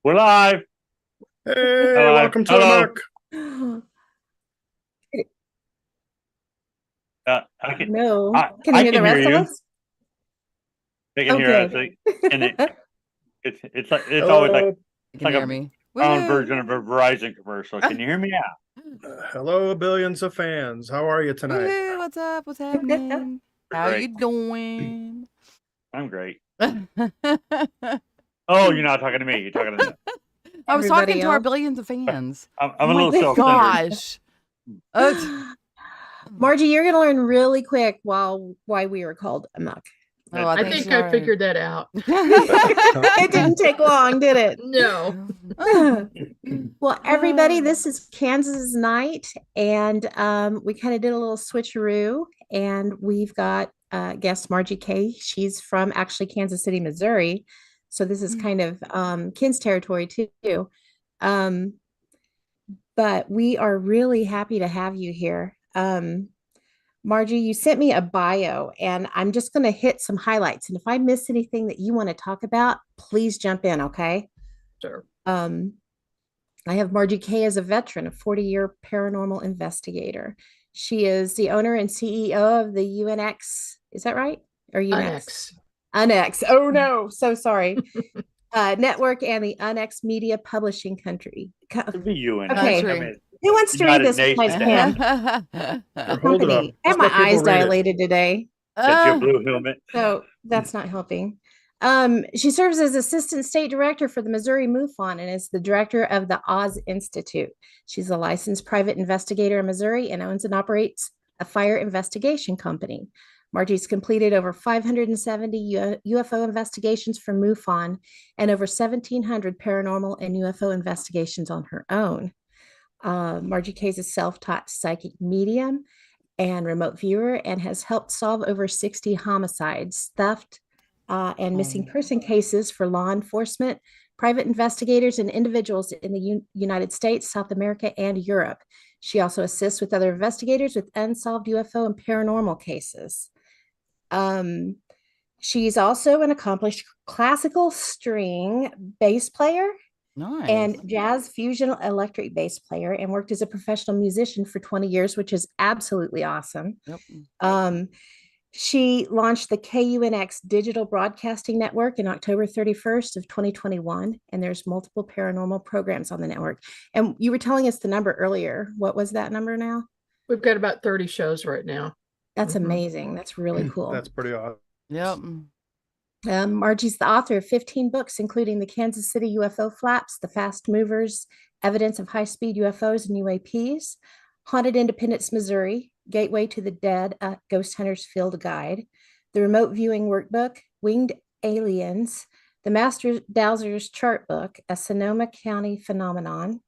We're live. Hey, Hello. welcome to Hello. A.M.O.K. I can. No. Can you I hear the can hear rest of you. us? They can Oh, hear us. good. And it's like it's always like Hello, You it's can like hear a me. phone Woo! version of a Verizon commercial. Can you hear me now? hello, billions of fans. How are you tonight? Woohoo! What's up? What's happening? How Great. you doing? I'm great. I Oh, you're not talking to me. You're talking to them. was Everybody talking to our else? billions of fans. I'm Oh a my little self-centered. gosh. Margie, you're going to learn really quick why we were called A.M.O.K. Oh, I think think I so. figured that out. It didn't take long, did it? No. Well, everybody, this is Kansas night, and we kind of did a little switcheroo, and we've got guest Margie Kay. She's from actually Kansas City, Missouri, so this is kind of Ken's territory too. Um, but we are really happy to have you here. Margie, you sent me a bio, and I'm just going to hit some highlights. And if I miss anything that you want to talk about, please jump in, okay? Sure. I have Margie Kay as a veteran, a 40-year paranormal investigator. She is the owner and CEO of the UNX. Is that right? Or UNX? UNX. Oh no, so sorry. Network and the UNX Media Publishing Country. It'd be you and Okay. I mean, Who wants to read United this besides Nations. Pam? Hold it up. Company. I have Just my let people eyes read it. dilated today. Got your blue helmet. So that's not helping. She serves as Assistant State Director for the Missouri MUFON and is the director of the Oz Institute. She's a licensed private investigator in Missouri and owns and operates a fire investigation company. Margie's completed over 570 UFO investigations for MUFON and over 1,700 paranormal and UFO investigations on her own. Margie Kay is a self-taught psychic medium and remote viewer and has helped solve over 60 homicides, theft, and missing person cases for law enforcement, private investigators, and individuals in the United States, South America, and Europe. She also assists with other investigators with unsolved UFO and paranormal cases. She's also an accomplished classical string bass player and jazz fusion electric bass player, and worked as a professional musician for 20 years, which is absolutely awesome. Yep. She launched the KUNX Digital Broadcasting Network in October 31st of 2021, and there's multiple paranormal programs on the network. And you were telling us the number earlier. What was that number now? We've got about 30 shows right now. That's amazing. That's really cool. That's pretty awesome. Yep. Margie's the author of 15 books, including The Kansas City UFO Flaps, The Fast Movers, Evidence of High-Speed UFOs and UAPs, Haunted Independence, Missouri, Gateway to the Dead, a Ghost Hunter's Field Guide, The Remote Viewing Workbook, Winged Aliens, The Master Dowser's Chart Book, a Sonoma County Phenomenon,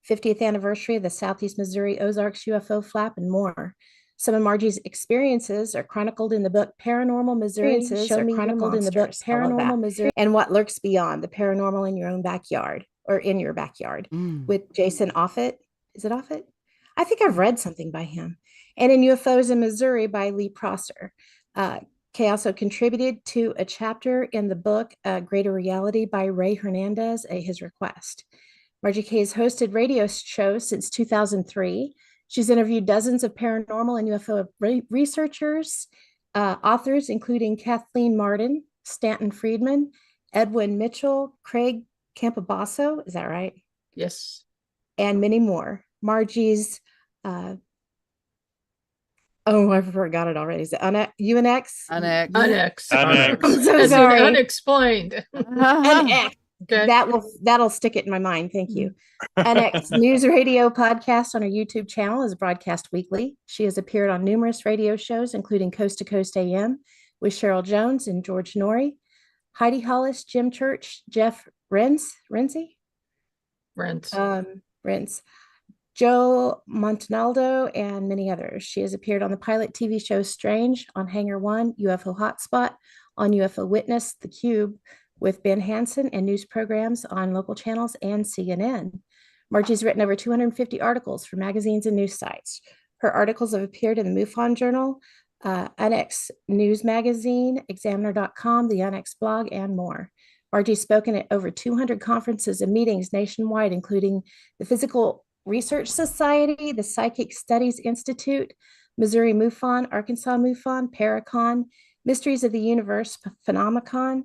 50th Anniversary of the Southeast Missouri Ozarks UFO Flap, and more. Some of Margie's experiences are chronicled in the book Paranormal Missouri. Show Me Chronicled in the book Paranormal Missouri and What Lurks Beyond, the paranormal in your own backyard or in your backyard with Jason Offutt. Is it Offutt? I think I've read something by him. And in UFOs in Missouri by Lee Prosser. Kay also contributed to a chapter in the book Greater Reality by Ray Hernandez at his request. Margie Kay has hosted radio shows since 2003. She's interviewed dozens of paranormal and UFO researchers, authors, including Kathleen Martin, Stanton Friedman, Edwin Mitchell, Craig Campobasso, is that right? Yes. And many more. Margie's, oh, I forgot it already. Is it UNX? UNX. I'm so As in sorry. unexplained. UNX. Okay. That'll stick it in my mind. Thank you. UNX News Radio podcast on her YouTube channel is broadcast weekly. She has appeared on numerous radio shows, including Coast to Coast AM with Cheryl Jones and George Norrie, Heidi Hollis, Jim Church, Jeff Renzi, Joe Montanaldo, and many others. She has appeared on the pilot TV show Strange, on Hangar One, UFO Hotspot, on UFO Witness, The Cube, with Ben Hansen, and news programs on local channels and CNN. Margie's written over 250 articles for magazines and news sites. Her articles have appeared in the MUFON Journal, UNX News Magazine, Examiner.com, the UNX blog, and more. Margie's spoken at over 200 conferences and meetings nationwide, including the Physical Research Society, the Psychic Studies Institute, Missouri MUFON, Arkansas MUFON, Paracon, Mysteries of the Universe, Phenomicon,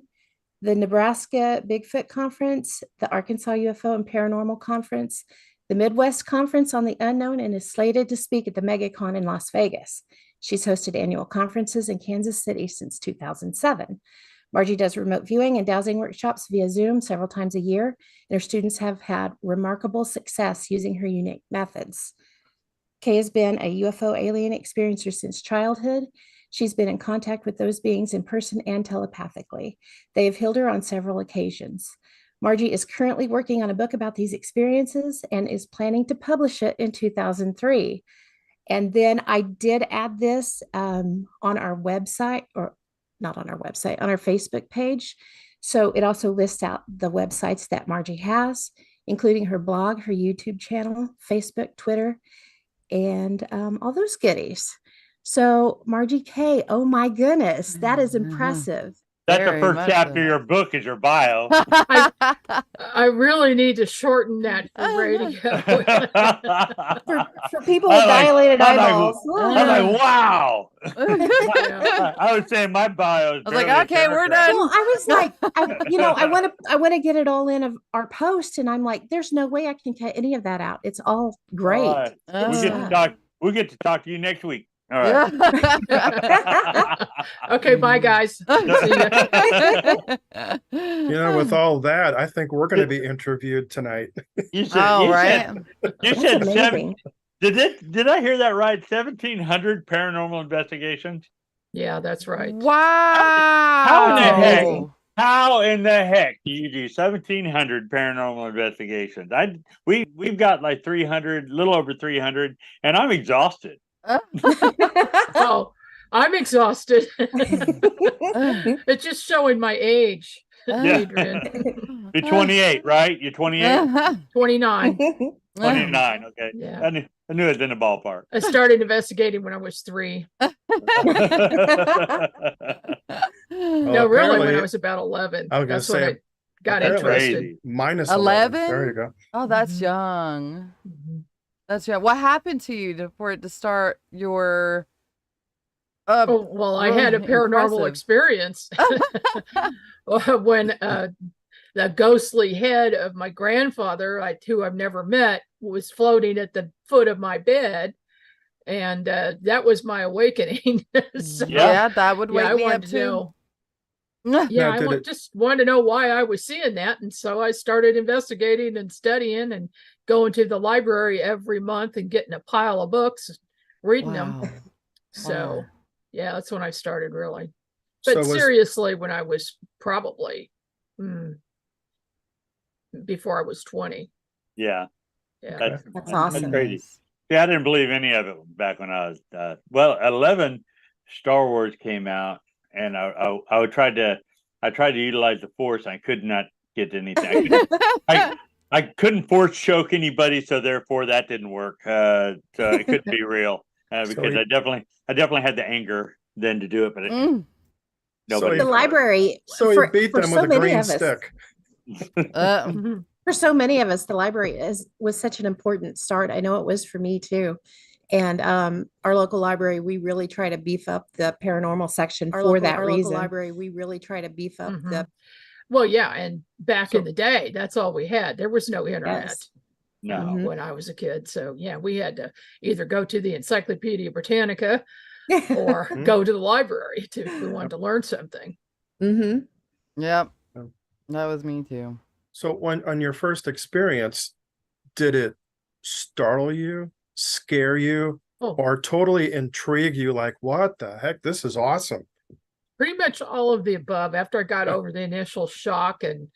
the Nebraska Bigfoot Conference, the Arkansas UFO and Paranormal Conference, the Midwest Conference on the Unknown, and is slated to speak at the MegaCon in Las Vegas. She's hosted annual conferences in Kansas City since 2007. Margie does remote viewing and dowsing workshops via Zoom several times a year, and her students have had remarkable success using her unique methods. Kay has been a UFO alien experiencer since childhood. She's been in contact with those beings in person and telepathically. They have healed her on several occasions. Margie is currently working on a book about these experiences and is planning to publish it in 2003. And then I did add this on our website, or not on our website, on our Facebook page. So it also lists out the websites that Margie has, including her blog, her YouTube channel, Facebook, Twitter, and all those goodies. So Margie Kay, oh my goodness, that is impressive. That's the Very first much chapter so. of your book is your bio. I really need to shorten that for radio. For people with dilated eyeballs. I'm like, wow. Yeah. I was saying my bio is I was like, barely a okay, we're paragraph. done. Well, I was like, I want to get it all in of our post, and I'm like, there's no way I can cut any of that out. It's all great. All right. We get to Uh. talk. We get to talk to you next week. All right. Okay, bye guys. See ya. With all that, I think we're going to be interviewed tonight. You said, Oh, you right. said, you That's said amazing. Did I hear that right? 1,700 paranormal investigations. Yeah, that's right. Wow. How in the heck? Amazing. How in the heck do you do 1,700 paranormal investigations? We've got like 300, little over 300, and I'm exhausted. Oh, I'm exhausted. It's just showing my age. Adrian. You're 28, right? You're 28, 29. 29. Okay, Yeah. I knew it was in the ballpark. I started investigating when I was 3. No, really, when apparently- I was about 11. I was gonna That's when say, I got apparently- interested. Crazy. Minus 11? 11. There you go. Oh, that's young. Mhm. That's young. What happened to you for it to start your? Oh, well, I had a paranormal impressive. experience when the ghostly head of my grandfather, who I've never met, was floating at the foot of my bed. And that was my awakening. So, Yeah, that would wake I me up wanted to too. know. Yeah. Yeah, Now, did it- just wanted to know why I was seeing that. And so I started investigating and studying and going to the library every month and getting a pile of books, reading them. Wow. So, Wow. yeah, that's when I started really. But So was- seriously, when I was probably before I was 20. Yeah, Yeah. that's That's awesome. crazy. See, I didn't believe any of it back when I was at 11. Star Wars came out, and I tried to utilize the Force. And I could not get anything. I couldn't force choke anybody, so therefore that didn't work. So it couldn't be real because I definitely had the anger then to do it, but nobody. The library. So he beat them with a green us, stick. Mhm. For so many of us, the library was such an important start. I know it was for me too. And our local library, we really try to beef up the paranormal section for that reason. Local library, we really try to beef up the. Well, yeah, and back So- in the day, that's all we had. There was no internet. Yes. No. Mhm. When I was a kid. So yeah, we had to either go to the Encyclopedia Britannica or Mhm. go to the library if we wanted to learn something. Mm-hmm. Yep. Oh. That was me too. So on your first experience, did it startle you, scare you, Oh. or totally intrigue you? Like, what the heck? This is awesome. Pretty much all of the above. After I got over the initial shock, and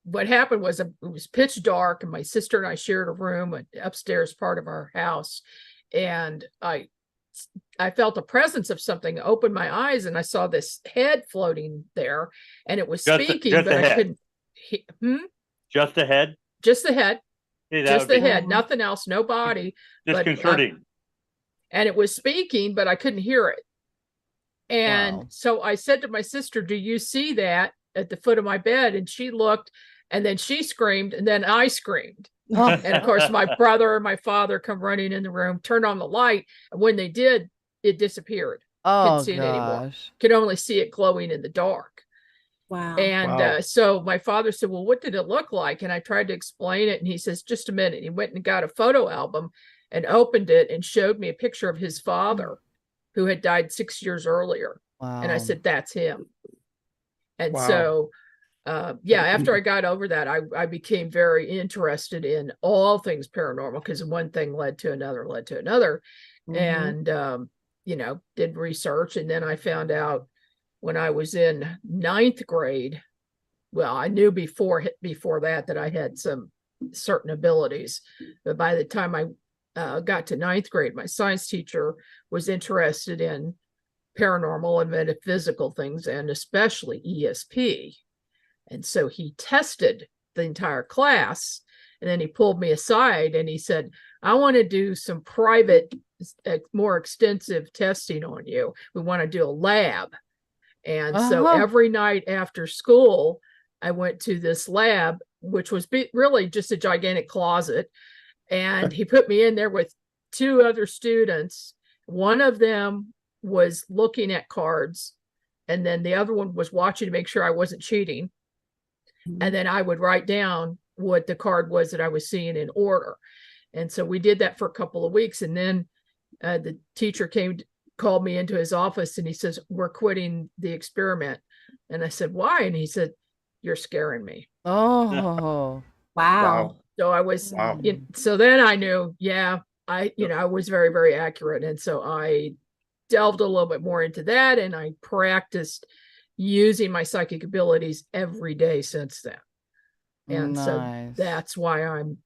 what happened was it was pitch dark, and my sister and I shared a room, an upstairs part of our house, and I felt a presence of something. I opened my eyes and I saw this head floating there, and it was Just speaking, the but I head. couldn't. Just a head. Just the head, See, that just would the be head, nothing else, no body. but, disconcerting. And it was speaking, but I couldn't hear it. And Wow. so I said to my sister, "Do you see that?" at the foot of my bed, and she looked, and then she screamed, and then I screamed. Oh, And of course, my brother and my father come running in the room, turned on the light, and when they did, it disappeared. Couldn't oh see it anymore. gosh. Could only see it glowing in the dark. Wow. And Wow. so my father said, well, what did it look like? And I tried to explain it. And he says, just a minute. He went and got a photo album and opened it and showed me a picture of his father who had died 6 years earlier. Wow. And I said, that's him. And Wow. so, yeah, after I got over that, I became very interested in all things paranormal, because one thing led to another, Mhm. and, you know, did research. And then I found out when I was in 9th grade, well, I knew before that I had some certain abilities, but by the time I got to 9th grade, my science teacher was interested in paranormal and metaphysical things, and especially ESP. And so he tested the entire class, and then he pulled me aside and he said, I want to do some private, more extensive testing on you. We want to do a lab. And so every night after school, I went to this lab, which was really just a gigantic closet. And he put me in there with 2 other students. One of them was looking at cards, and then the other one was watching to make sure I wasn't cheating. And then I would write down what the card was that I was seeing in order. And so we did that for a couple of weeks. And then the teacher called me into his office, and he says, we're quitting the experiment. And I said, why? And he said, you're scaring me. Oh. Wow. So I was, Wow. so then I knew, yeah, I was very, very accurate. And so I delved a little bit more into that, and I practiced using my psychic abilities every day since then. And Nice. so that's why I'm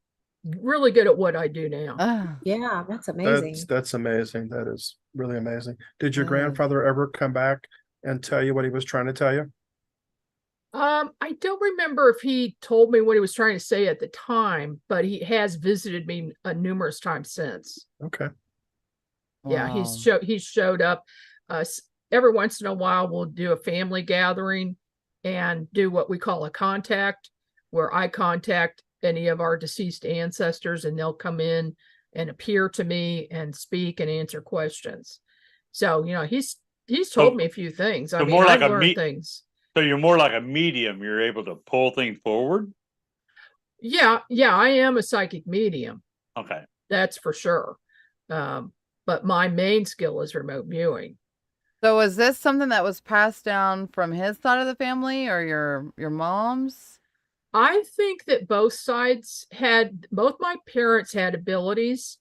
really good at what I do now. Ah, Yeah, that's amazing. That's amazing. That is really amazing. Did your Yes. grandfather ever come back and tell you what he was trying to tell you? I don't remember if he told me what he was trying to say at the time, but he has visited me numerous times since. Okay. Yeah, wow. he's showed up. Every once in a while, we'll do a family gathering and do what we call a contact, where I contact any of our deceased ancestors, and they'll come in and appear to me and speak and answer questions. So, you know, he's told me a few things. I so mean, more like I've a learned things. So you're more like a medium. You're able to pull things forward. Yeah, I am a psychic medium. Okay. That's for sure. But my main skill is remote viewing. So was this something that was passed down from his side of the family or your mom's? I think that both my parents had abilities,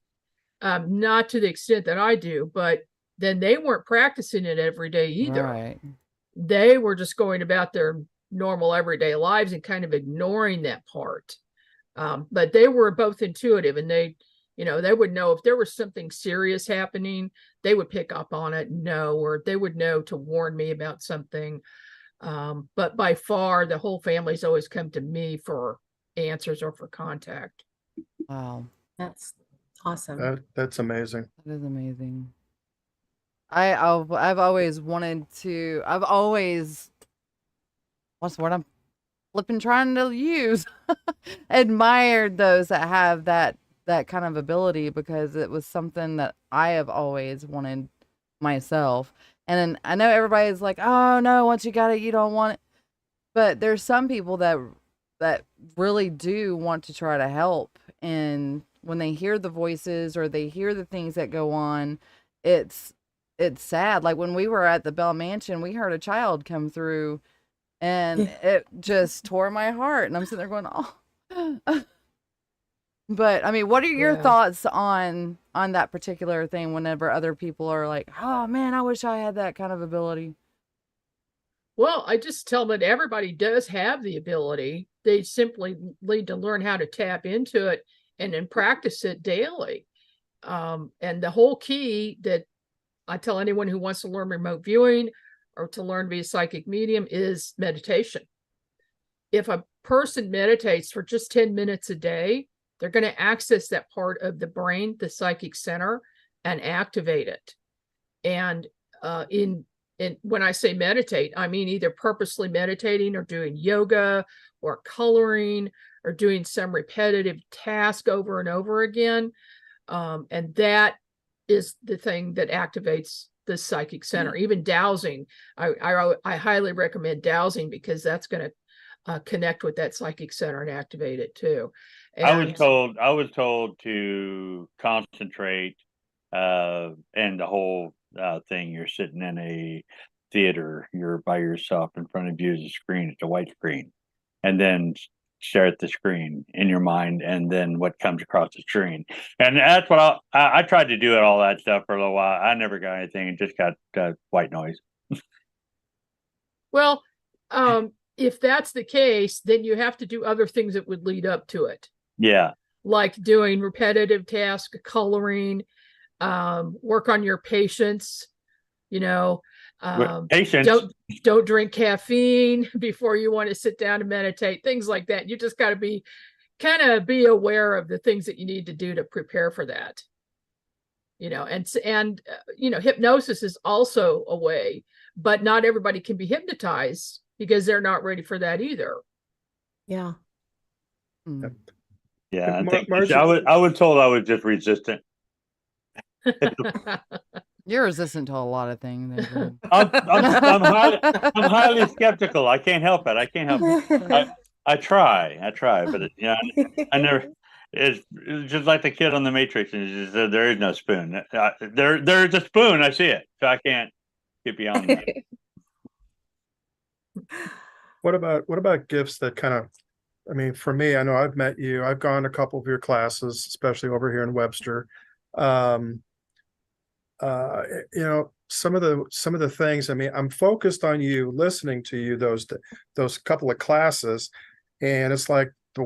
not to the extent that I do, but then they weren't practicing it every day either. Right. They were just going about their normal everyday lives and kind of ignoring that part. But they were both intuitive, and they would know if there was something serious happening. They would pick up on it and know, or they would know to warn me about something. But by far, the whole family's always come to me for answers or for contact. Wow. That's awesome. That's amazing. That is amazing. I've always wanted to. What's the word I'm flipping trying to use? Admired those that have that kind of ability, because it was something that I have always wanted myself. And I know everybody's like, oh no, once you got it, you don't want it. But there's some people that really do want to try to help. And when they hear the voices or they hear the things that go on, it's sad. Like when we were at the Bell Mansion, we heard a child come through, and it just tore my heart. And I'm sitting there going, oh. But I mean, what are your thoughts on that particular thing whenever other people are like, oh man, I wish I had that kind of ability? Well, I just tell them that everybody does have the ability. They simply need to learn how to tap into it and then practice it daily. And the whole key that I tell anyone who wants to learn remote viewing or to learn to be a psychic medium is meditation. If a person meditates for just 10 minutes a day, they're going to access that part of the brain, the psychic center, and activate it. And and when I say meditate, I mean either purposely meditating or doing yoga or coloring or doing some repetitive task over and over again. And that is the thing that activates the psychic center. Even dowsing, I highly recommend dowsing, because that's going to connect with that psychic center and activate it too. And I was told to concentrate, and the whole thing, you're sitting in a theater, you're by yourself, in front of you is a screen, it's a white screen, and then stare at the screen in your mind, and then what comes across the screen. And that's what I tried to do, all that stuff for a little while. I never got anything, and just got white noise. well, if that's the case, then you have to do other things that would lead up to it. Yeah. Like doing repetitive tasks, coloring, work on your patience, Patience. Don't drink caffeine before you want to sit down and meditate, things like that. You just got to be aware of the things that you need to do to prepare for that. And hypnosis is also a way, but not everybody can be hypnotized because they're not ready for that either. Yeah. Mm. Yeah. Margie, I was told I was just resistant. You're resistant to a lot of things. Adrian. I'm highly skeptical. I can't help it. I try, but I never. It's just like the kid on the Matrix, and just said there is no spoon. There's a spoon. I see it, so I can't get beyond that. what about gifts that kind of, I mean, for me, I know I've met you. I've gone to a couple of your classes, especially over here in Webster. Some of the things, I mean, I'm focused on you, listening to you, those couple of classes, and it's like the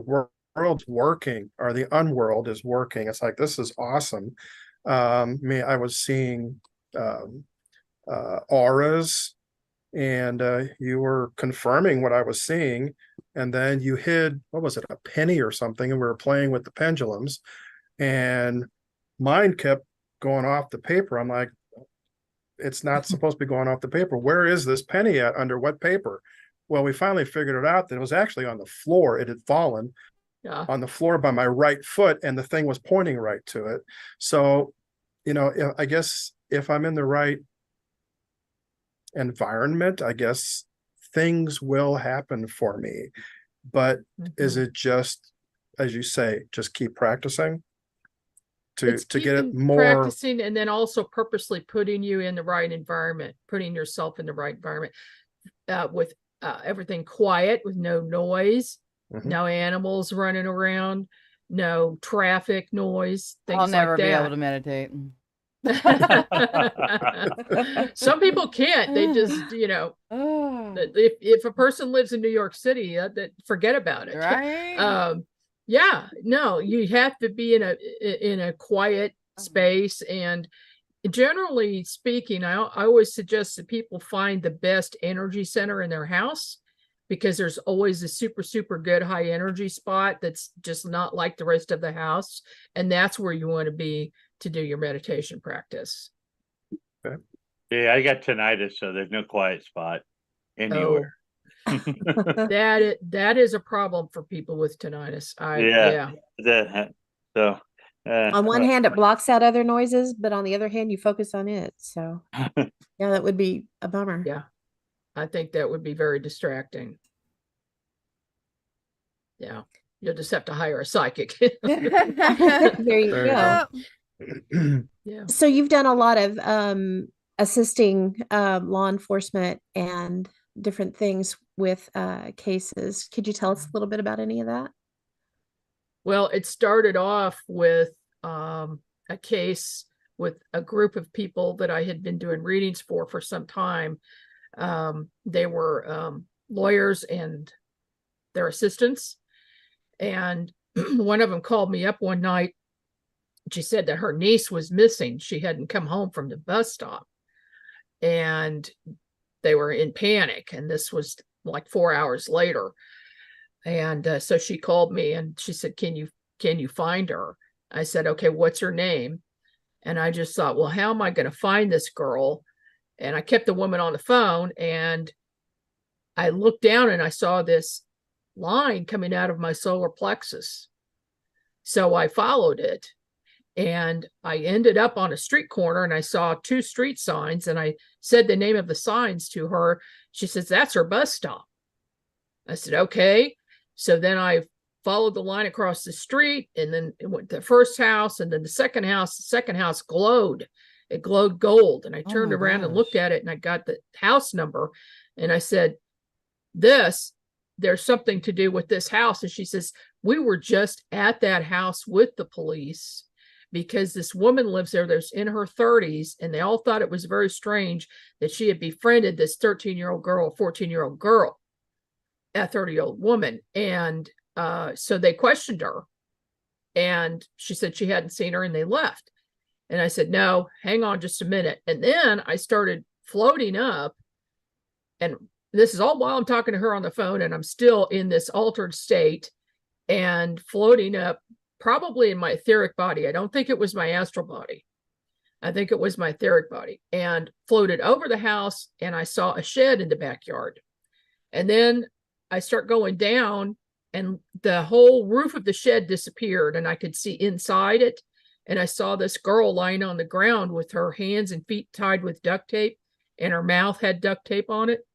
world's working, or the unworld is working. It's like, this is awesome. I mean, I was seeing auras, and you were confirming what I was seeing, and then you hid, what was it, a penny or something, and we were playing with the pendulums, and mine kept going off the paper. I'm like, it's not supposed to be going off the paper. Where is this penny at? Under what paper? Well, we finally figured it out that it was actually on the floor. It had fallen on the floor by my right foot, and the thing was pointing right to it. So, I guess if I'm in the right environment, I guess things will happen for me. But is it just, as you say, just keep practicing to get it more practicing, and then also purposely putting you in the right environment, putting yourself in the right environment, with everything quiet, with no noise, no animals running around, no traffic noise, things I'll never like be that. able to meditate. Some people can't. They just, if a person lives in New York City, that forget about it. Right. Yeah, no, you have to be in a quiet space. And generally speaking, I always suggest that people find the best energy center in their house, because there's always a super, super good high energy spot that's just not like the rest of the house. And that's where you want to be to do your meditation practice. Okay. Yeah, I got tinnitus, so there's no quiet spot anywhere. That is a problem for people with tinnitus. On one hand, it blocks out other noises, but on the other hand, you focus on it. So yeah, that would be a bummer. Yeah, I think that would be very distracting. Yeah, you'll just have to hire a psychic. There you go. Yeah. So you've done a lot of assisting law enforcement and different things with cases. Could you tell us a little bit about any of that? Well, it started off with a case with a group of people that I had been doing readings for some time. They were lawyers and their assistants. And one of them called me up one night. She said that her niece was missing. She hadn't come home from the bus stop. And they were in panic. And this was like 4 hours later. And so she called me and she said, can you find her? I said, okay, what's her name? And I just thought, well, how am I going to find this girl? And I kept the woman on the phone, and I looked down and I saw this line coming out of my solar plexus. So I followed it, and I ended up on a street corner, and I saw 2 street signs, and I said the name of the signs to her. She says, "That's her bus stop." I said, "Okay." So then I followed the line across the street, and then it went to the first house, and then the second house. The second house glowed. It glowed gold. And I Oh turned my around and looked gosh. at it, and I got the house number, and I said, there's something to do with this house. And she says, "We were just at that house with the police because this woman lives there that's in her 30s, and they all thought it was very strange that she had befriended this 13-year-old girl, 14-year-old girl, a 30-year-old woman." And so they questioned her, and she said she hadn't seen her, and they left. And I said, "No, hang on just a minute." And then I started floating up, and this is all while I'm talking to her on the phone, and I'm still in this altered state and floating up, probably in my etheric body. I don't think it was my astral body. I think it was my etheric body, and floated over the house, and I saw a shed in the backyard. And then I start going down, and the whole roof of the shed disappeared, and I could see inside it. And I saw this girl lying on the ground with her hands and feet tied with duct tape, and her mouth had duct tape on it.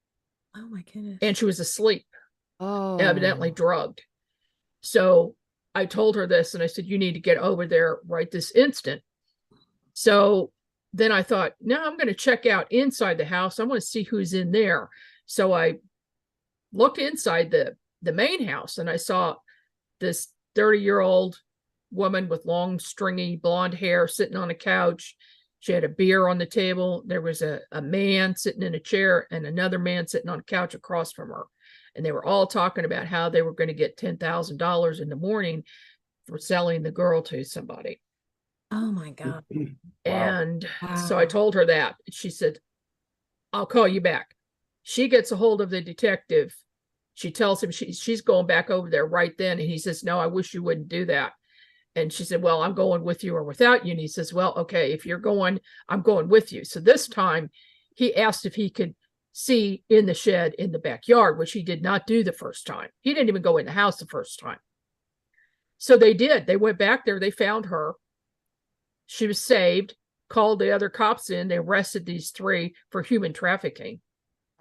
Oh my goodness. And she was asleep, Oh. evidently drugged. So I told her this, and I said, "You need to get over there right this instant." So then I thought, no, I'm going to check out inside the house. I want to see who's in there. So I looked inside the main house, and I saw this 30-year-old woman with long, stringy blonde hair sitting on a couch. She had a beer on the table. There was a man sitting in a chair, and another man sitting on a couch across from her. And they were all talking about how they were going to get $10,000 in the morning for selling the girl to somebody. Oh my God. Wow. And so I Wow. told her that. She said, "I'll call you back." She gets a hold of the detective. She tells him she's going back over there right then. And he says, "No, I wish you wouldn't do that." And she said, "Well, I'm going with you or without you." And he says, "Well, okay, if you're going, I'm going with you." So this time he asked if he could see in the shed in the backyard, which he did not do the first time. He didn't even go in the house the first time. So they did. They went back there. They found her. She was saved, called the other cops in. They arrested these 3 for human trafficking.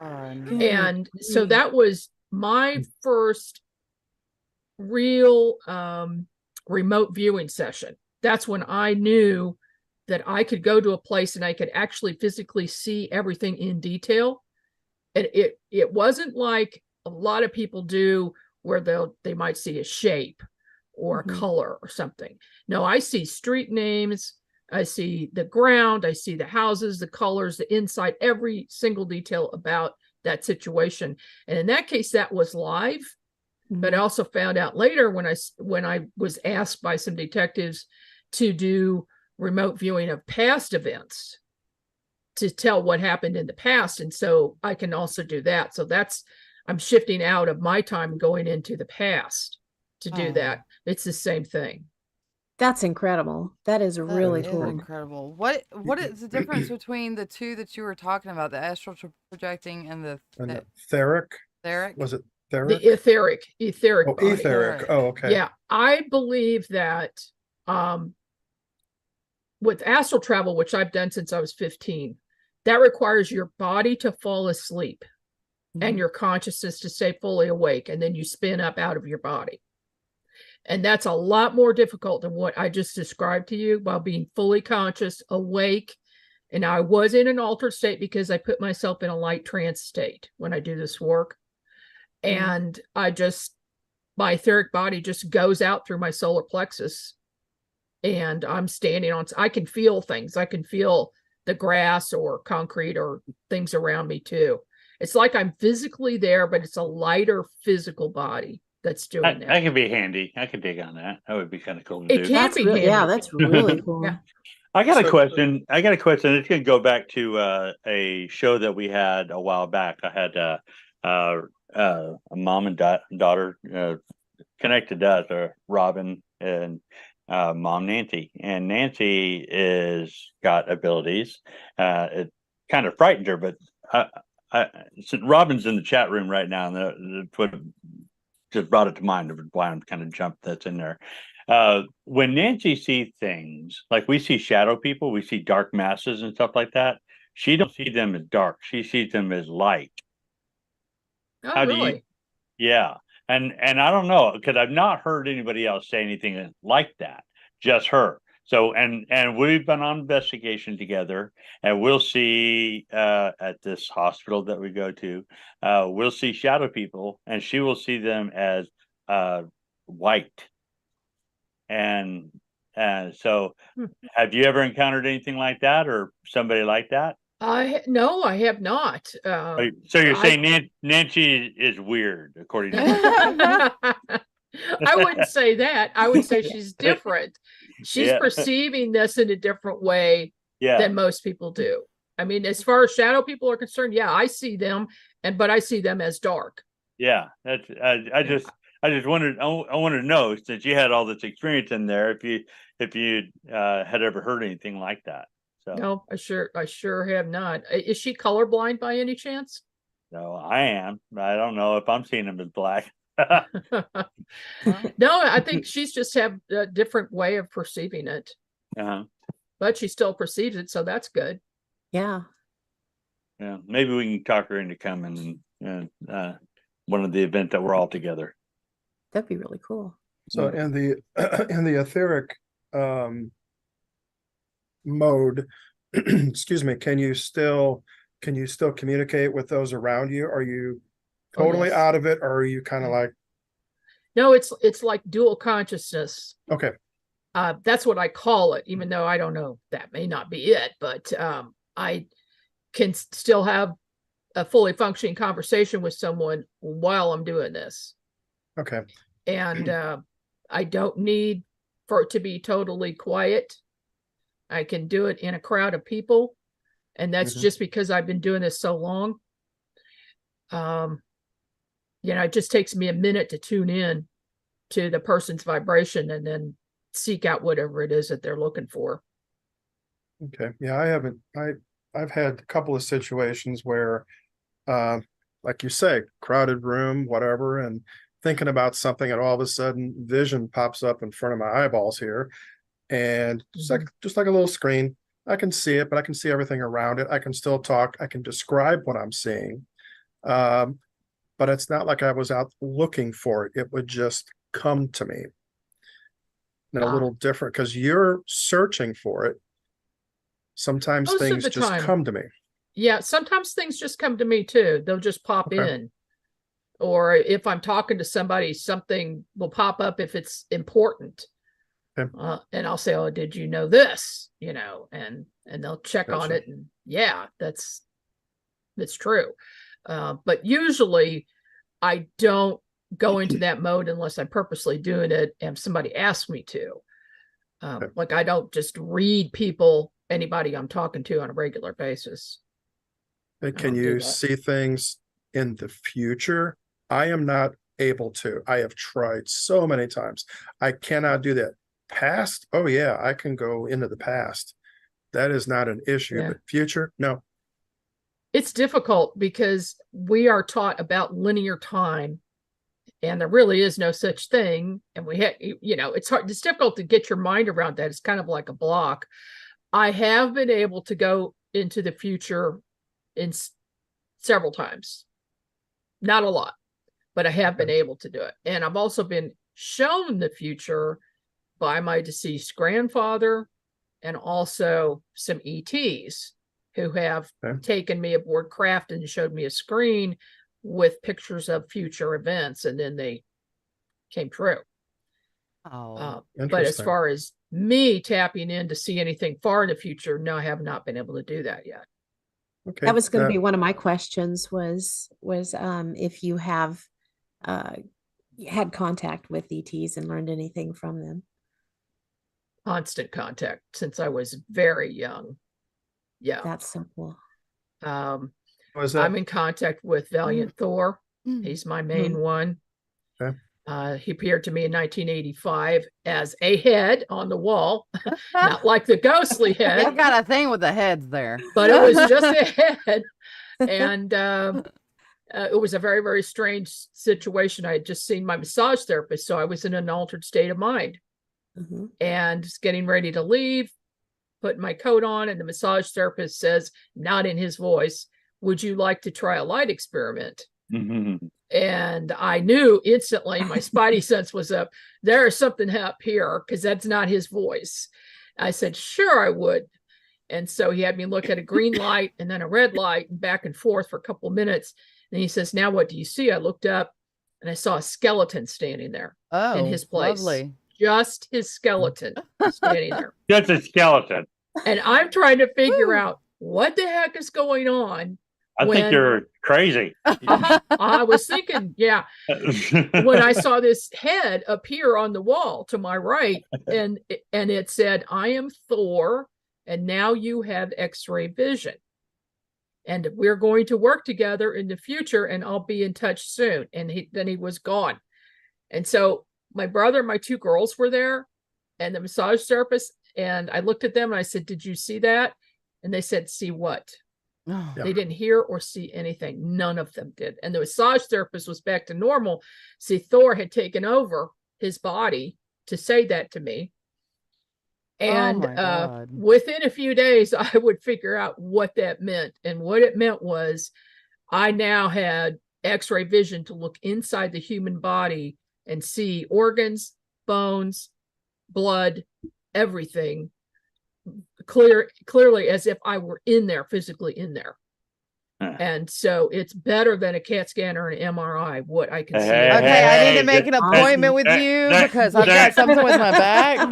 Oh, no. Good And so grief. that was my first real remote viewing session. That's when I knew that I could go to a place and I could actually physically see everything in detail. And it wasn't like a lot of people do, where they might see a shape or a Mhm. color or something. No, I see street names, I see the ground, I see the houses, the colors, the inside, every single detail about that situation. And in that case, that was live. But I Mhm. also found out later, when I was asked by some detectives to do remote viewing of past events to tell what happened in the past. And so I can also do that. So I'm shifting out of my time going into the past to do Oh. that. It's the same thing. That's incredible. That is That really is cool. incredible. What is the difference between the 2 that you were talking about, the astral projecting and the And the etheric, etheric? was it The etheric? etheric Oh, body. etheric. Oh, okay. Yeah, I believe that with astral travel, which I've done since I was 15, that requires your body to fall asleep and Mhm. your consciousness to stay fully awake, and then you spin up out of your body. And that's a lot more difficult than what I just described to you, while being fully conscious, awake. And I was in an altered state because I put myself in a light trance state when I do this work. And my etheric body just goes out through my solar plexus, and I'm standing on, I can feel things. I can feel the grass or concrete or things around me too. It's like I'm physically there, but it's a lighter physical body that's doing That that. could be handy. I could dig on that. That would be kind of cool to It do. can That's be really, yeah, handy. that's really cool. Yeah. I got a So- question. It's going to go back to a show that we had a while back. I had a mom and daughter connected to us, Robin and mom Nancy. And Nancy is got abilities. kind of frightened her, but Robin's in the chat room right now, and that's what just brought it to mind of why I'm kind of jumped that's in there. When Nancy sees things, like we see shadow people, we see dark masses and stuff like that, she don't see them as dark. She sees them as light. Oh, How do you? really? Yeah. And I don't know, because I've not heard anybody else say anything like that, just her. So, and we've been on investigation together, and we'll see at this hospital that we go to, we'll see shadow people, and she will see them as white. And so have you ever encountered anything like that, or somebody like that? No, I have not. So you're saying Nancy is weird, according to I wouldn't say that. I would say she's different. She's Yeah. perceiving this in a different way Yeah. than most people do. I mean, as far as shadow people are concerned, yeah, I see them, but I see them as dark. Yeah, that's I just wondered. I wanted to know, since you had all this experience in there, if you had ever heard anything like that. So No, I sure have not. Is she colorblind by any chance? no, I am. I don't know if I'm seeing them as black. No, I think she's just have a different way of perceiving it, Uh-huh. but she still perceives it, so that's good. Yeah. Yeah, maybe we can talk her into coming and one of the events that we're all together. That'd be really cool. So in the in the etheric mode, excuse me, can you still communicate with those around you? Are you totally yes. out of it, or are you kind of like, No, it's like dual consciousness. okay, That's what I call it, even though I don't know, that may not be it, but I can still have a fully functioning conversation with someone while I'm doing this. okay, And I don't need for it to be totally quiet. I can do it in a crowd of people, and that's Mhm. just because I've been doing this so long. It just takes me a minute to tune in to the person's vibration and then seek out whatever it is that they're looking for. okay. Yeah, I've had a couple of situations where, like you say, crowded room, whatever, and thinking about something, and all of a sudden vision pops up in front of my eyeballs here, and just like a little screen. I can see it, but I can see everything around it. I can still talk. I can describe what I'm seeing. But it's not like I was out looking for it. It would just come to me. And a little different, because you're searching for it. Sometimes Most of things the just time. come to me. Yeah, sometimes things just come to me too. They'll just pop Okay. in. Or if I'm talking to somebody, something will pop up if it's important. Okay. And I'll say, "Oh, did you know this?" And they'll check on Gotcha. it, and yeah, that's true. But usually I don't go into that mode unless I'm purposely doing it and somebody asks me to. Okay. Like I don't just read anybody I'm talking to on a regular basis. Hey, I can don't do you that. see things in the future? I am not able to. I have tried so many times. I cannot do that. Past, oh yeah, I can go into the past. That is not an issue. Yeah. But future, no. It's difficult because we are taught about linear time, and there really is no such thing. And it's hard. It's difficult to get your mind around that. It's kind of like a block. I have been able to go into the future in several times, not a lot, but I have been able to do it. And I've also been shown the future by my deceased grandfather and also some ETs who have taken me aboard craft and showed me a screen with pictures of future events, and then they came true. Oh, But as far as me tapping in to see anything far in the future, no, I have not been able to do that yet. Okay. That was going to be one of my questions was if you have had contact with ETs and learned anything from them. Constant contact since I was very young. Yeah. That's simple. Was that? I'm in contact with Valiant Thor. He's my main one. Okay. He appeared to me in 1985 as a head on the wall, not like the ghostly They head, got a thing with the heads there. but it was just a head. And it was a very, very strange situation. I had just seen my massage therapist, so I was in an altered state of mind and just getting ready to leave, putting my coat on, and the massage therapist says, not in his voice, "Would you like to try a light experiment?" And I knew instantly, my spidey sense was up. There is something up here, because that's not his voice. I said, sure, I would. And so he had me look at a green light and then a red light and back and forth for a couple of minutes. And he says, now what do you see? I looked up and I saw a skeleton standing there in his place. Lovely. Just his skeleton standing there. Just a skeleton. And I'm trying to figure out what the heck is going on. I think you're crazy. I was thinking, yeah, when I saw this head appear on the wall to my right, and it said, "I am Thor, and now you have X-ray vision, and we're going to work together in the future, and I'll be in touch soon." And then he was gone. And so my brother and my two girls were there, and the massage therapist, and I looked at them and I said, "Did you see that?" And they said, "See what?" They didn't hear or see anything. None of them did. And the massage therapist was back to normal. See, Thor had taken over his body to say that to me. And within a few days, I would figure out what that meant. And what it meant was I now had X-ray vision to look inside the human body and see organs, bones, blood, everything clearly as if I were in there, physically in there. And so it's better than a CAT scan or an MRI, what I can see. Okay, I need to make an appointment with you because I've got something with my back.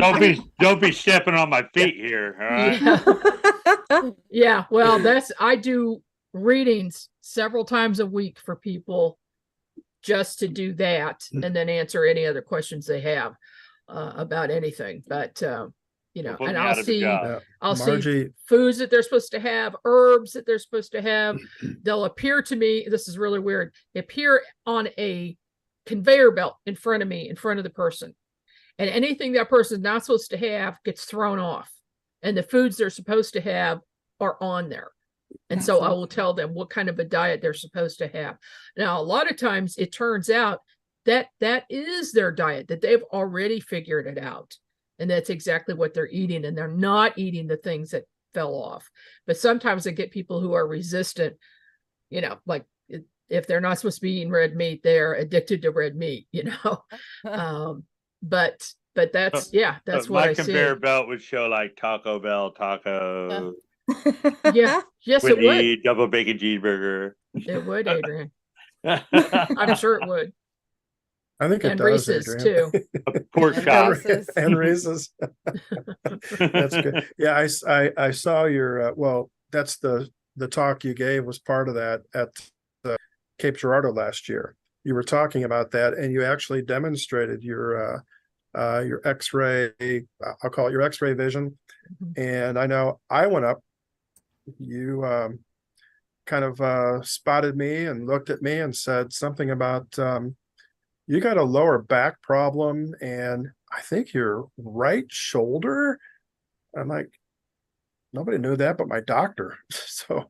Don't be stepping on my feet here. All right? Yeah, well, I do readings several times a week for people just to do that and then answer any other questions they have about anything. But and I'll see foods that they're supposed to have, herbs that they're supposed to have. They'll appear to me. This is really weird. They appear on a conveyor belt in front of me, in front of the person. And anything that person's not supposed to have gets thrown off. And the foods they're supposed to have are on there. And so I will tell them what kind of a diet they're supposed to have. Now, a lot of times it turns out that that is their diet, that they've already figured it out. And that's exactly what they're eating. And they're not eating the things that fell off. But sometimes I get people who are resistant, like if they're not supposed to be eating red meat, they're addicted to red meat, but that's, that's what I see. My conveyor belt would show like Taco Bell, taco. Yeah. Yes, it would. Double bacon cheeseburger. It would, Adrian. I'm sure it would. I think it and does, Reese's Adrian. too. Pork chop. And Reese's. That's good. Yeah, I saw your that's the talk you gave was part of that at Cape Girardeau last year. You were talking about that, and you actually demonstrated your X-ray. I'll call it your X-ray vision. And I know I went up. You kind of spotted me and looked at me and said something about you got a lower back problem, and I think your right shoulder. I'm like, nobody knew that but my doctor. So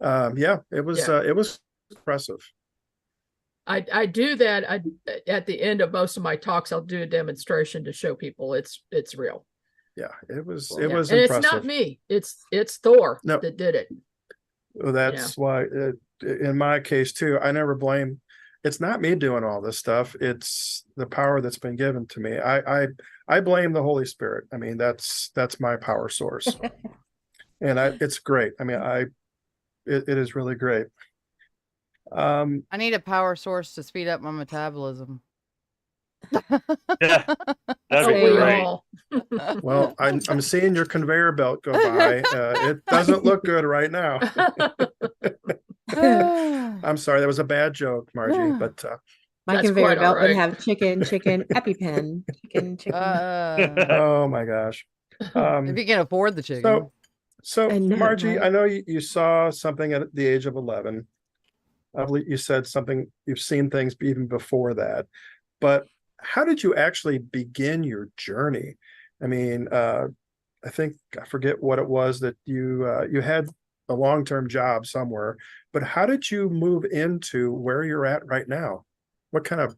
it was impressive. I do that. At the end of most of my talks, I'll do a demonstration to show people it's real. Yeah, it was and impressive. It's not me. It's Thor that did it. Well, that's why in my case too, I never blame. It's not me doing all this stuff. It's the power that's been given to me. I blame the Holy Spirit. I mean, that's my power source. And it's great. I mean, it is really great. I need a power source to speed up my metabolism. Yeah, that'd be great. Well, I'm seeing your conveyor belt go by. It doesn't look good right now. I'm sorry, that was a bad joke, Margie. But my conveyor belt would have chicken, EpiPen, chicken. Oh my gosh! If you can afford the chicken. So Margie, I know you saw something at the age of 11. I believe you said something. You've seen things even before that, but how did you actually begin your journey? I mean, I think I forget what it was that you had a long-term job somewhere, but how did you move into where you're at right now? What kind of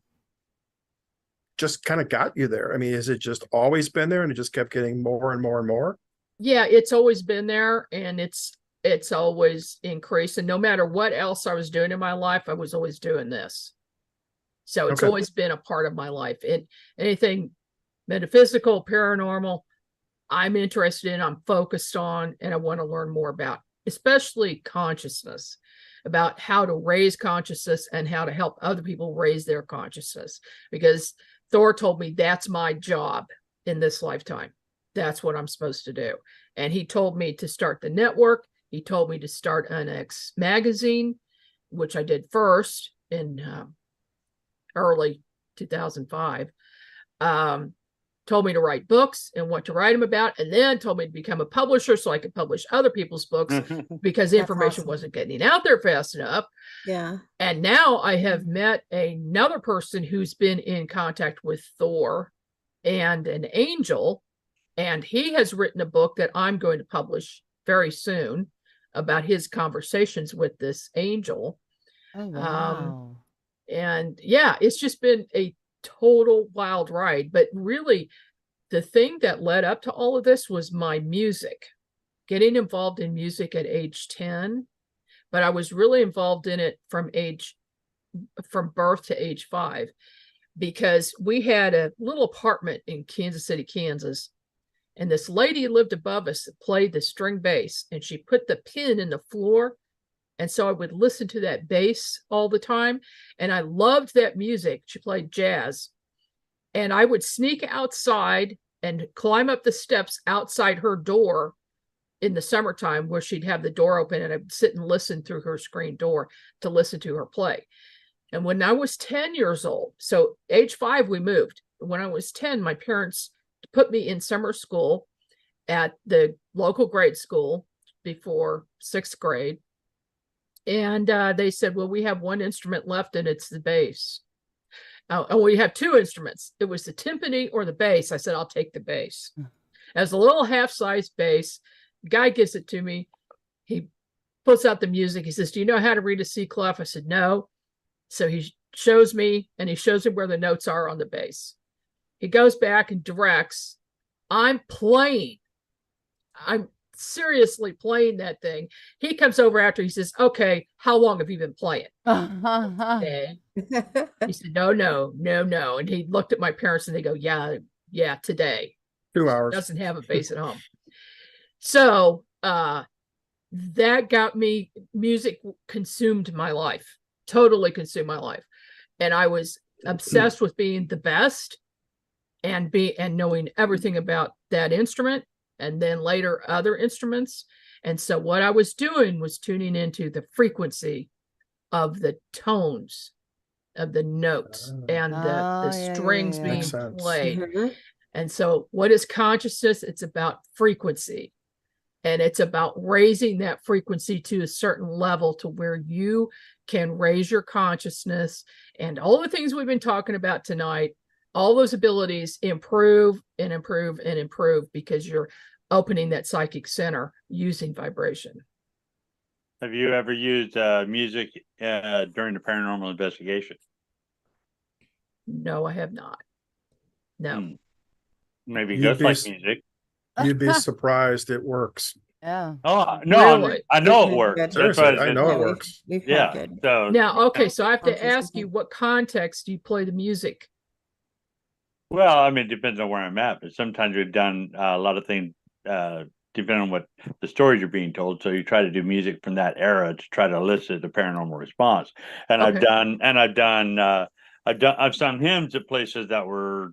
just kind of got you there? I mean, is it just always been there and it just kept getting more and more and more? Yeah, it's always been there, and it's always increased. And no matter what else I was doing in my life, I was always doing this. So it's Okay. always been a part of my life. And anything metaphysical, paranormal, I'm interested in, I'm focused on, and I want to learn more about, especially consciousness, about how to raise consciousness and how to help other people raise their consciousness. Because Thor told me that's my job in this lifetime. That's what I'm supposed to do. And he told me to start the network. He told me to start an X magazine, which I did first in early 2005. Told me to write books and what to write them about, and then told me to become a publisher so I could publish other people's books because the information awesome. wasn't getting out there fast enough. Yeah. And now I have met another person who's been in contact with Thor and an angel, and he has written a book that I'm going to publish very soon about his conversations with this angel. Oh, wow. And yeah, it's just been a total wild ride. But really, the thing that led up to all of this was my music, getting involved in music at age 10. But I was really involved in it from birth to age 5, because we had a little apartment in Kansas City, Kansas. And this lady lived above us that played the string bass, and she put the pin in the floor. And so I would listen to that bass all the time. And I loved that music. She played jazz. And I would sneak outside and climb up the steps outside her door in the summertime, where she'd have the door open, and I'd sit and listen through her screen door to listen to her play. And when I was 10 years old, so age 5, we moved. When I was 10, my parents put me in summer school at the local grade school before 6th grade. And they said, well, we have one instrument left, and it's the bass. And we have 2 instruments. It was the timpani or the bass. I said, I'll take the bass. As a little half-sized bass, the guy gives it to me. He puts out the music. He says, do you know how to read a C clef? I said, no. So he shows me, and he shows him where the notes are on the bass. He goes back and directs. I'm playing. I'm seriously playing that thing. He comes over after. He says, okay, how long have you been playing? Okay. He said, no. And he looked at my parents, and they go, yeah, today. 2 hours. Doesn't have a bass at home. So that got me, music consumed my life, totally consumed my life. And I was obsessed with being the best and knowing everything about that instrument, and then later other instruments. And so what I was doing was tuning into the frequency of the tones of the notes and the strings being Makes sense. played. Mhm. And so what is consciousness? It's about frequency. And it's about raising that frequency to a certain level to where you can raise your consciousness, and all the things we've been talking about tonight, all those abilities improve and improve and improve, because you're opening that psychic center using vibration. Have you ever used music during the paranormal investigation? No, I have not. No. Maybe You'd just be like s- music. You'd be surprised it works. Yeah. Oh no, Really? I know We've it had works. good- That's Seriously, what I know it works. We've had Yeah. good. So Now, okay, so I have to Conscious ask you, people. what context do you play the music? well, I mean, it depends on where I'm at, but sometimes we've done a lot of things depending on what the stories are being told. So you try to do music from that era to try to elicit the paranormal response. And Okay. I've sung hymns at places that were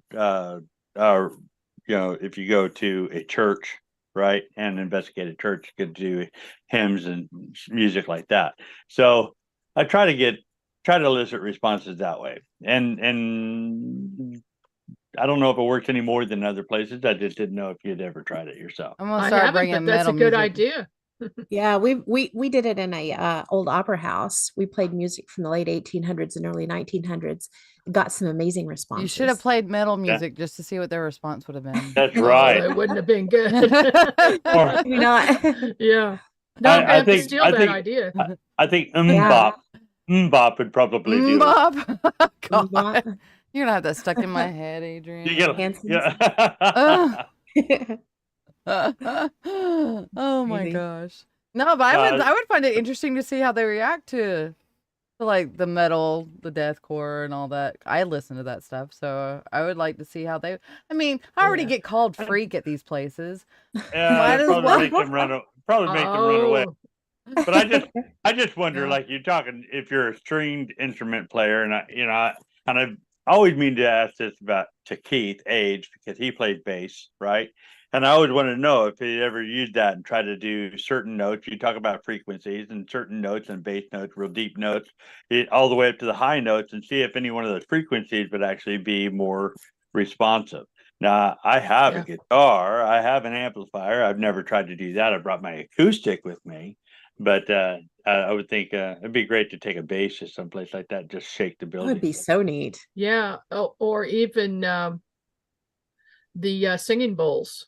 if you go to a church, right, and investigate a church, you could do hymns and music like that. So I try to elicit responses that way. And I don't know if it works any more than other places. I just didn't know if you'd ever tried it yourself. I'm gonna I start haven't, bringing but that's a metal good music. idea. Yeah, we did it in a old opera house. We played music from the late 1800s and early 1900s. Got some amazing You should have responses. played metal music just to see what their response would have been. That's Oh, right. it wouldn't have been good. Or Maybe not. Yeah. No, I'm gonna have to steal I that think idea. I think Yeah. Mbop would probably do it. Bob. Mbop. God. You're gonna have that stuck in my head, Adrian. You get Hanson's. yeah. Oh my Crazy. gosh. No, but I would find it interesting to see how they react to like the metal, the deathcore and all that. I listen to that stuff, so I would like to see how they I mean, I already Yeah. get called freak at these places. Yeah, Might it'd as probably well. make them probably make them run away. Oh, But I just wonder, Yeah. like you're talking, if you're a stringed instrument player, and I've always mean to ask this about to Keith age because he played bass, right? And I always want to know if he ever used that and tried to do certain notes. You talk about frequencies and certain notes and bass notes, real deep notes, all the way up to the high notes, and see if any one of those frequencies would actually be more responsive. Now, I have Yeah. a guitar, I have an amplifier. I've never tried to do that. I brought my acoustic with me, but I would think it'd be great to take a bass to someplace like that, just shake the That would building. be so neat. yeah. Oh, or even the singing bowls.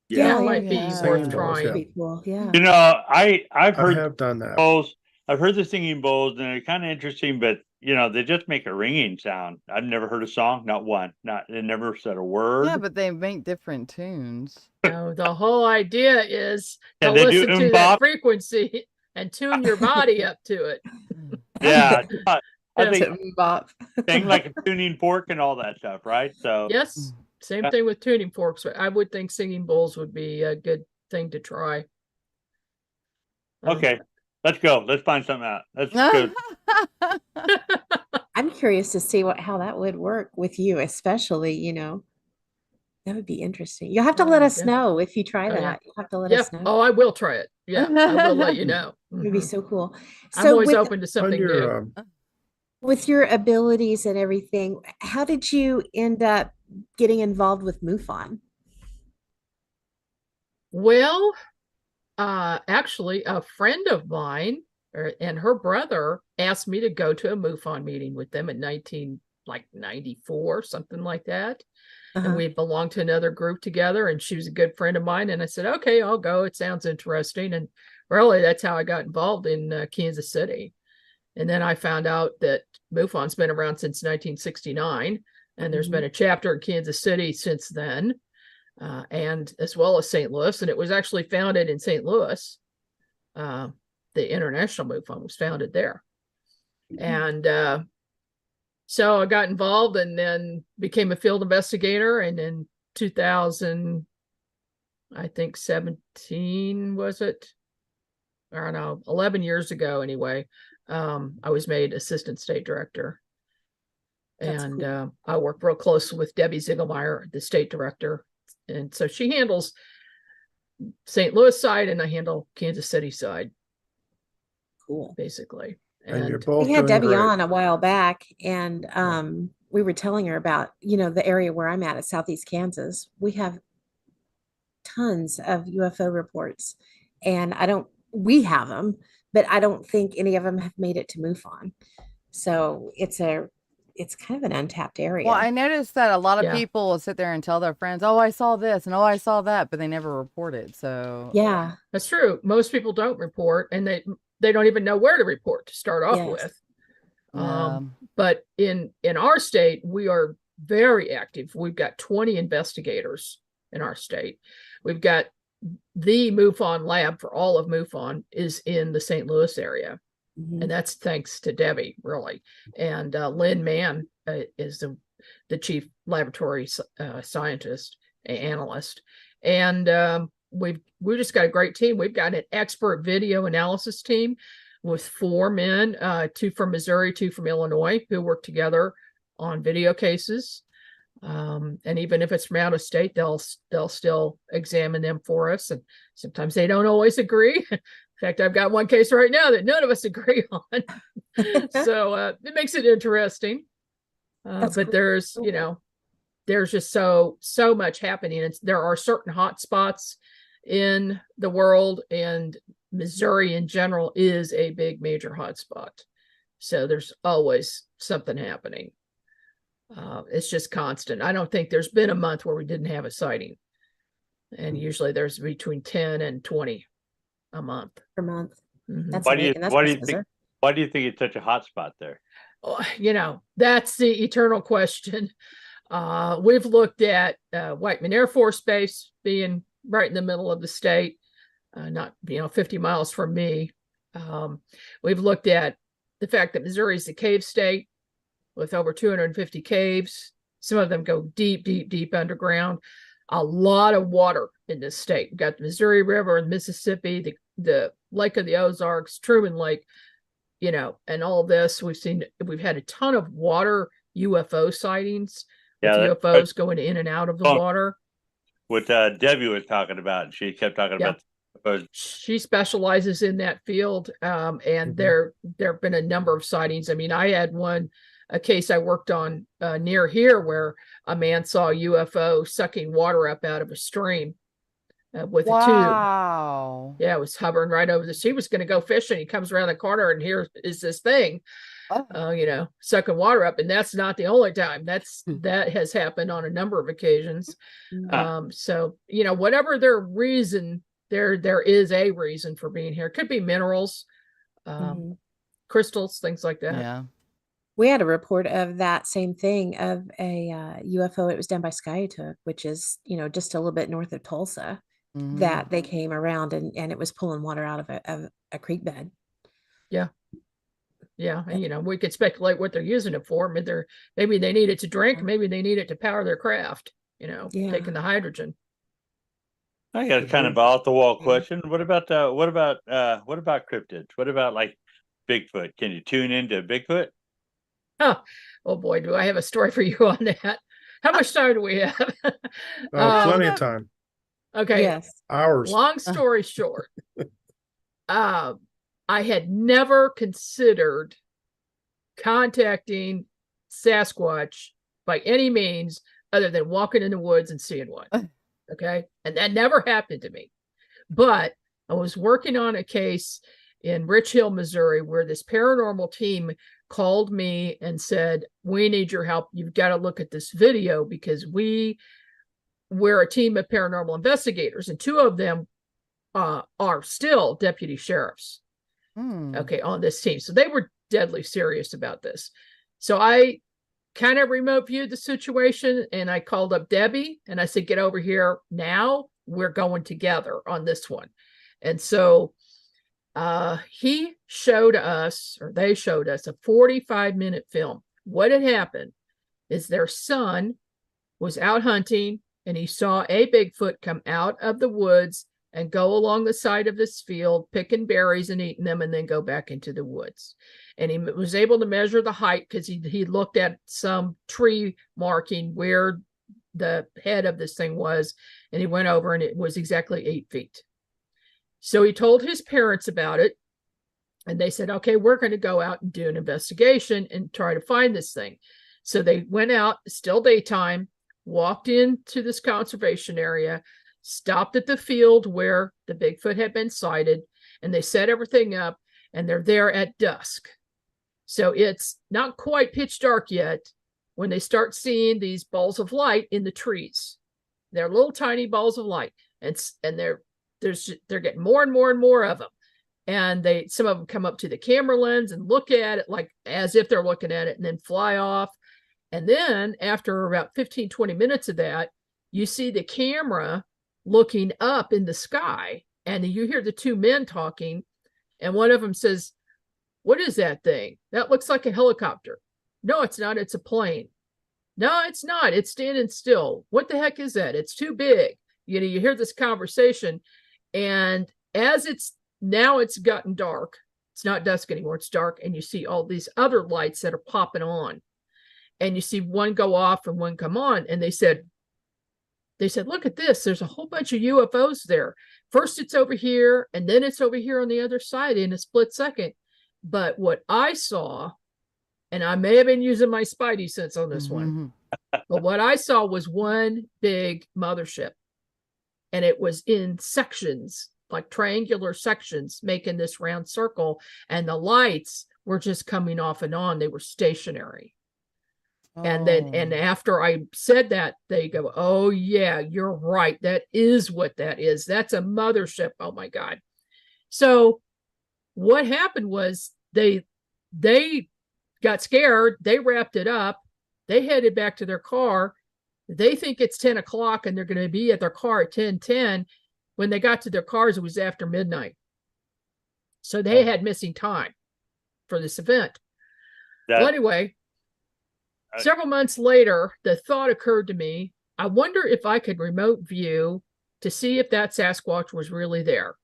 Yeah. That Oh, might be yeah. worth Singing bowls, trying. That'd be cool. Yeah. You know, I've I heard have done that. bowls. I've heard the singing bowls, and they're kind of interesting, but they just make a ringing sound. I've never heard a song, not one. They never said a word. Yeah, but they make different tunes. No, the whole idea is to Can they do listen to that mbop? frequency and tune your body up to it. Yeah, I Yeah. think To bop. thing like a tuning fork and all that stuff, right? So Yes, same Yeah. thing with tuning forks. I would think singing bowls would be a good thing to try. okay, let's go. Let's find something out. That's good. I'm curious to see how that would work with you, especially, that would be interesting. You'll have to let Oh, us yeah. know if you try Oh, that. yeah. You'll have to let Yeah. us know. Oh, I will try it. Yeah, I will let you know. It would be Mhm. so cool. I'm So always with, open to On something new. your with your abilities and everything, how did you end up getting involved with MUFON? Well, actually, a friend of mine and her brother asked me to go to a MUFON meeting with them in 1994, something like that. And Uh-huh. we belonged to another group together, and she was a good friend of mine. And I said, okay, I'll go. It sounds interesting. And really, that's how I got involved in Kansas City. And then I found out that MUFON's been around since 1969, and there's Mhm. been a chapter in Kansas City since then, and as well as St. Louis. And it was actually founded in St. Louis. The International MUFON was founded there. And so I got involved and then became a field investigator. And in 2000, I think 17, was it? I don't know, 11 years ago anyway, I was made assistant state director. That's And cool. I work real close with Debbie Ziegelmeyer, the state director. And so she handles St. Louis side and I handle Kansas City side, Cool. basically. and you're And both We had doing Debbie great. on a while back, and we were telling her about, the area where I'm at Southeast Kansas. We have tons of UFO reports, and we have them, but I don't think any of them have made it to MUFON. So it's kind of an untapped area. Well, I noticed that a lot of Yeah. people will sit there and tell their friends, "Oh, I saw this," and "Oh, I saw that," but they never report it. So Yeah. that's true. Most people don't report, and they don't even know where to report to start off Yes. with. yeah. But in our state, we are very active. We've got 20 investigators in our state. We've got the MUFON lab for all of MUFON is in the St. Louis area. Mhm. And that's thanks to Debbie, really. And Lynn Mann is the chief laboratory scientist, analyst. And we've just got a great team. We've got an expert video analysis team with 4 men, 2 from Missouri, 2 from Illinois, who work together on video cases. And even if it's from out of state, they'll still examine them for us. And sometimes they don't always agree. In fact, I've got one case right now that none of us agree on. So it makes it interesting. That's But cool. there's, there's just so much happening. There are certain hot spots in the world, and Missouri in general is a big major hotspot. So there's always something happening. It's just constant. I don't think there's been a month where we didn't have a sighting. And usually there's between 10 and 20 a month. Per month. Mhm. That's Why do you amazing. That's why do you Christmas, think sir. why do you think it's such a hot spot there? Oh, you know, that's the eternal question. We've looked at Whiteman Air Force Base being right in the middle of the state, not 50 miles from me. We've looked at the fact that Missouri is a cave state with over 250 caves. Some of them go deep, deep, deep underground. A lot of water in this state. We've got the Missouri River and Mississippi, the Lake of the Ozarks, Truman Lake, and all of this. We've had a ton of water UFO sightings with UFOs going in and out of the water. What Debbie was talking about, she kept talking about UFOs. She specializes in that field, and there have been a number of sightings. I mean, I had a case I worked on near here where a man saw a UFO sucking water up out of a stream with a tube. Wow. Yeah, it was hovering right over the sea. He was going to go fishing. He comes around the corner and here is this thing, sucking water up. And that's not the only time. That has happened on a number of occasions. So, whatever their reason, there is a reason for being here. It could be minerals, crystals, things like that. Yeah. We had a report of that same thing of a UFO. It was done by Skyatook, which is, just a little bit north of Tulsa, that they came around and it was pulling water out of a creek bed. Yeah. Yeah. And, we could speculate what they're using it for. Maybe they need it to drink. Maybe they need it to power their craft, taking the hydrogen. I got a kind of off the wall question. What about cryptids? What about like Bigfoot? Can you tune into Bigfoot? Oh boy, do I have a story for you on that. How much time do we have? Plenty of time. Okay. Yes. Hours. Long story short, I had never considered contacting Sasquatch by any means other than walking in the woods and seeing one. Okay. And that never happened to me. But I was working on a case in Rich Hill, Missouri, where this paranormal team called me and said, we need your help. You've got to look at this video because we're a team of paranormal investigators, and two of them are still deputy sheriffs. Okay, on this team. So they were deadly serious about this. So I kind of remote viewed the situation and I called up Debbie and I said, get over here now. We're going together on this one. And so they showed us a 45-minute film. What had happened is their son was out hunting and he saw a Bigfoot come out of the woods and go along the side of this field, picking berries and eating them, and then go back into the woods. And he was able to measure the height because he looked at some tree marking where the head of this thing was, and he went over and it was exactly 8 feet. So he told his parents about it, and they said, okay, we're going to go out and do an investigation and try to find this thing. So they went out, still daytime, walked into this conservation area, stopped at the field where the Bigfoot had been sighted, and they set everything up, and they're there at dusk. So it's not quite pitch dark yet when they start seeing these balls of light in the trees. They're little tiny balls of light, and they're getting more and more and more of them. And some of them come up to the camera lens and look at it like as if they're looking at it and then fly off. And then after about 15, 20 minutes of that, you see the camera looking up in the sky and you hear the two men talking. And one of them says, what is that thing? That looks like a helicopter. No, it's not. It's a plane. No, it's not. It's standing still. What the heck is that? It's too big. You hear this conversation. And as it's gotten dark. It's not dusk anymore. It's dark. And you see all these other lights that are popping on. And you see one go off and one come on. And they said, look at this. There's a whole bunch of UFOs there. First it's over here, and then it's over here on the other side in a split second. But what I saw, and I may have been using my spidey sense on this one, but what I saw was one big mothership. And it was in sections. like triangular sections making this round circle, and the lights were just coming off and on. They were stationary. And then after I said that, they go, oh yeah, you're right. That is what that is. That's a mothership. Oh my God. So what happened was they got scared. They wrapped it up. They headed back to their car. They think it's 10 o'clock and they're going to be at their car at 10:10. When they got to their cars, it was after midnight. So they had missing time for this event. Well, anyway, several months later, the thought occurred to me, I wonder if I could remote view to see if that Sasquatch was really there.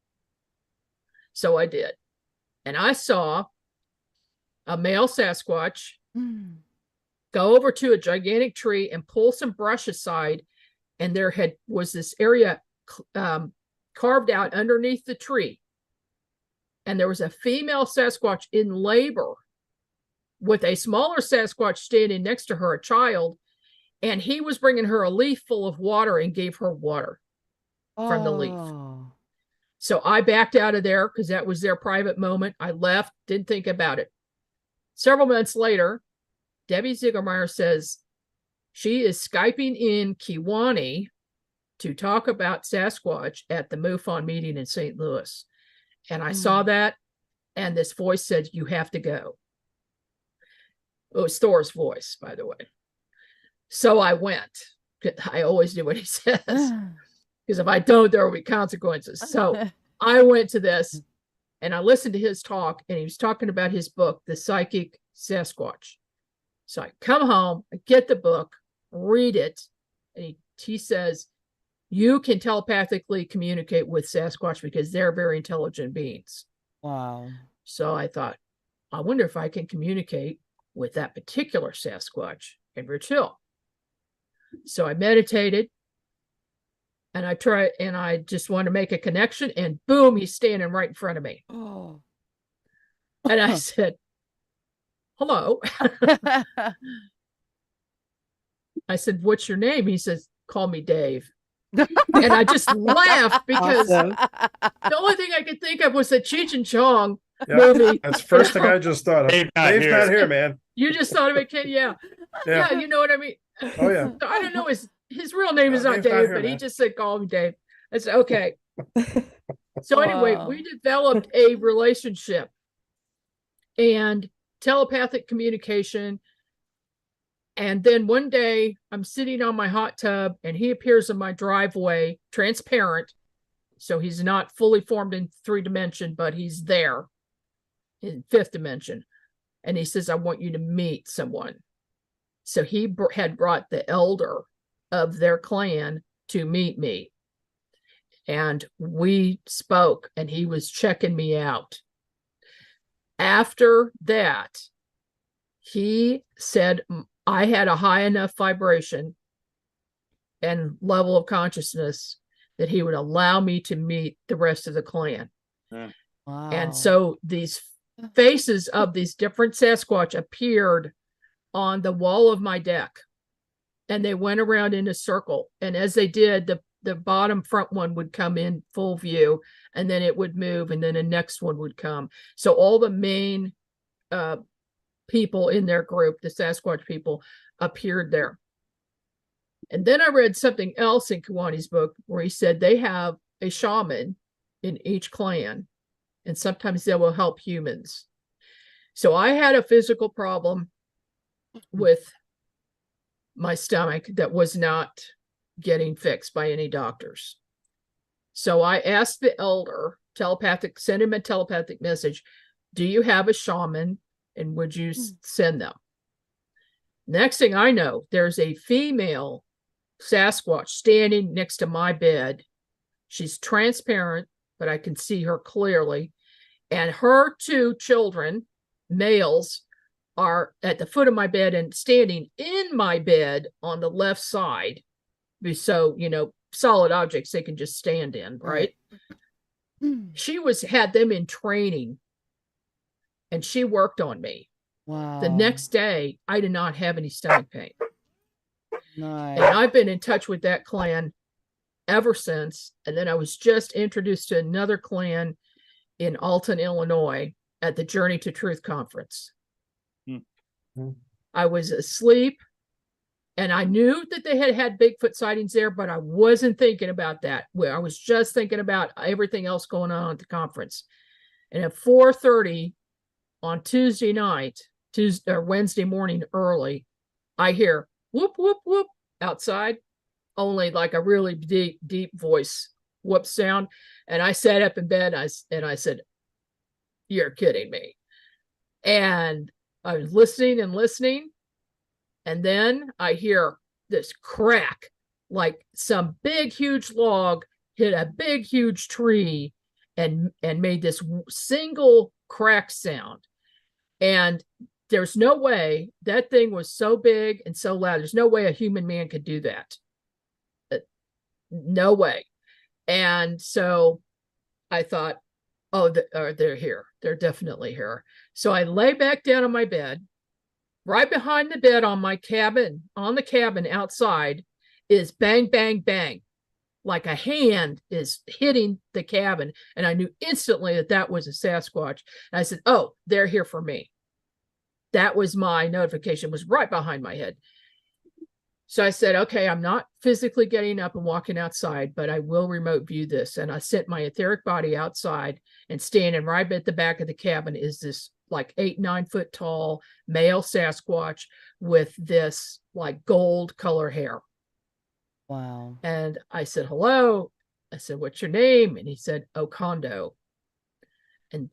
So I did. And I saw a male Sasquatch go over to a gigantic tree and pull some brush aside. And there was this area carved out underneath the tree. And there was a female Sasquatch in labor with a smaller Sasquatch standing next to her, a child, and he was bringing her a leaf full of water and gave her water from the leaf. So I backed out of there because that was their private moment. I left, didn't think about it. Several months later, Debbie Ziegelmeyer says she is Skyping in Kewanee to talk about Sasquatch at the MUFON meeting in St. Louis. And I saw that, and this voice said, you have to go. It was Thor's voice, by the way. So I went. I always do what he says, because if I don't, there will be consequences. So I went to this, and I listened to his talk, and he was talking about his book, The Psychic Sasquatch. So I come home, I get the book, read it, and he says, you can telepathically communicate with Sasquatch because they're very intelligent beings. Wow. So I thought, I wonder if I can communicate with that particular Sasquatch in Rich Hill. So I meditated, and I just wanted to make a connection, and boom, he's standing right in front of me. Oh. And I said, hello. I said, what's your name? He says, call me Dave. And I just laughed because the only thing I could think of was the Cheech and Chong movie. That's the first thing I just thought of. Dave's Dave's not not here. here, man. You just thought of it, kid. Yeah. Yeah, you know what I mean? Oh, yeah. So I don't know, his real name is not Dave's not Dave, here, but he man. just said, call me Dave. I said, okay. So anyway, Wow. we developed a relationship and telepathic communication. And then one day I'm sitting on my hot tub and he appears in my driveway, transparent. So he's not fully formed in 3 dimension, but he's there in 5th dimension. And he says, I want you to meet someone. So he had brought the elder of their clan to meet me. And we spoke, and he was checking me out. After that, he said I had a high enough vibration and level of consciousness that he would allow me to meet the rest of the clan. Wow. And so these faces of these different Sasquatch appeared on the wall of my deck, and they went around in a circle. And as they did, the bottom front one would come in full view, and then it would move, and then the next one would come. So all the main people in their group, the Sasquatch people, appeared there. And then I read something else in Kewanee's book where he said they have a shaman in each clan, and sometimes they will help humans. So I had a physical problem with my stomach that was not getting fixed by any doctors. So I asked the elder, send him a telepathic message. Do you have a shaman, and would you send them? Next thing I know, there's a female Sasquatch standing next to my bed. She's transparent, but I can see her clearly. And her 2 children, males, are at the foot of my bed and standing in my bed on the left side. So, solid objects they can just stand in, right? She had them in training, and she worked on me. Wow. The next day, I did not have any stomach pain. Nice. And I've been in touch with that clan ever since. And then I was just introduced to another clan in Alton, Illinois at the Journey to Truth conference. Hmm. I was asleep and I knew that they had Bigfoot sightings there, but I wasn't thinking about that. I was just thinking about everything else going on at the conference. And at 4:30 on Tuesday night, Wednesday morning early, I hear whoop, whoop, whoop outside, only like a really deep voice whoop sound. And I sat up in bed and I said, "You're kidding me." And I was listening and listening. And then I hear this crack, like some big, huge log hit a big, huge tree and made this single crack sound. And there's no way, that thing was so big and so loud. There's no way a human man could do that. No way. And so I thought, oh, they're here. They're definitely here. So I lay back down on my bed. Right behind the bed on the cabin outside is bang, bang, bang. Like a hand is hitting the cabin. And I knew instantly that was a Sasquatch. And I said, oh, they're here for me. That was my notification, was right behind my head. So I said, okay, I'm not physically getting up and walking outside, but I will remote view this. And I sent my etheric body outside, and standing right at the back of the cabin is this like 8-9 foot tall male Sasquatch with this like gold color hair. Wow. And I said, hello. I said, what's your name? And he said, Okondo. And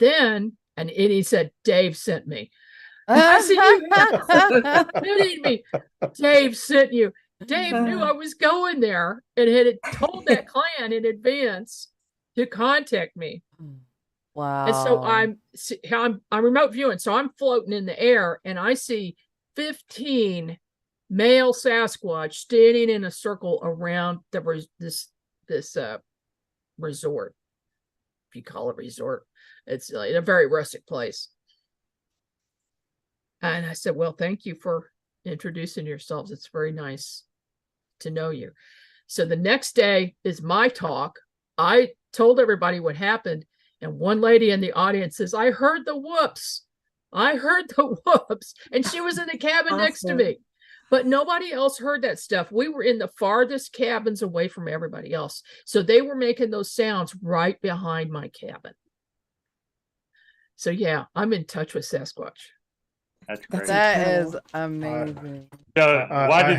he said, Dave sent me. I said, you kidding me? Dave sent you. Dave knew I was going there and had told that clan in advance to contact me. Wow. And so I'm remote viewing. So I'm floating in the air and I see 15 male Sasquatch standing in a circle around this resort. If you call it resort, it's like a very rustic place. And I said, well, thank you for introducing yourselves. It's very nice to know you. So the next day is my talk. I told everybody what happened. And one lady in the audience says, I heard the whoops. I heard the whoops. And she was in the cabin next to me. But nobody else heard that stuff. We were in the farthest cabins away from everybody else. So they were making those sounds right behind my cabin. So yeah, I'm in touch with Sasquatch. That's great. That is amazing. So why did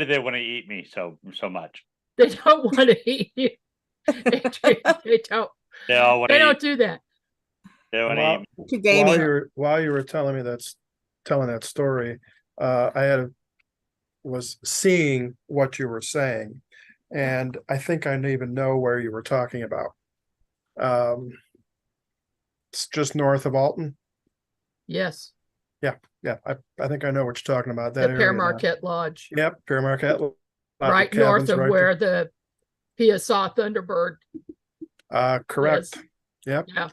they want to eat me so much? They don't want to eat you. They don't. They all want They to don't eat. do that. They want to eat me. Too gamey. While you were telling that story, I was seeing what you were saying, and I think I even know where you were talking about. It's just north of Alton. Yes. Yeah, I think I know what you're talking about. The That area. Paramarquette Lodge. Yep, Paramarquette Lodge. Right north of right where the PSA Thunderbird. correct. is. Yep. Yeah.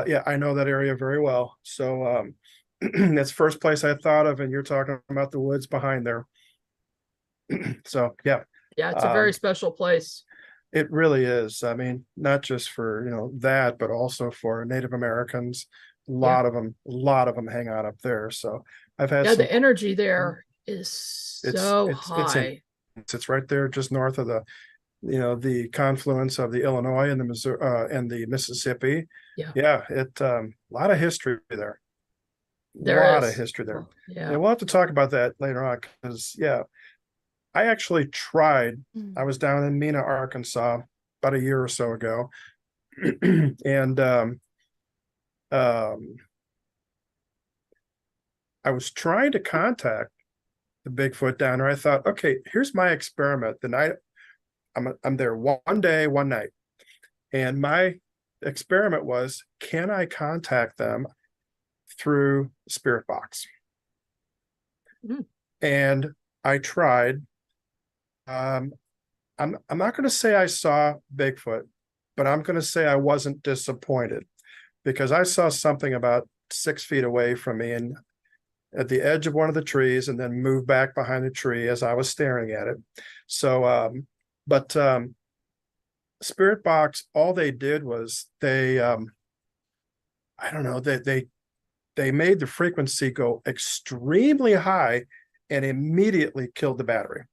Yeah, I know that area very well. So that's the first place I thought of, and you're talking about the woods behind there. So yeah. Yeah, it's a very special place. It really is. I mean, not just for, that, but also for Native Americans. A lot of them hang out up there. So I've had The energy there is so high. It's right there just north of the confluence of the Illinois and the Missouri and the Mississippi. Yeah, a lot of history there. There a lot is. of history there. Yeah. And we'll have to talk about that later on because I actually tried. I was down in Mena, Arkansas about a year or so ago. And I was trying to contact the Bigfoot down there. I thought, okay, here's my experiment. The night I'm there one day, one night. And my experiment was, can I contact them through Spirit Box? And I tried. I'm not going to say I saw Bigfoot, but I'm going to say I wasn't disappointed because I saw something about 6 feet away from me and at the edge of one of the trees and then moved back behind the tree as I was staring at it. So But Spirit Box, all they did was they I don't know, they made the frequency go extremely high and immediately killed the battery.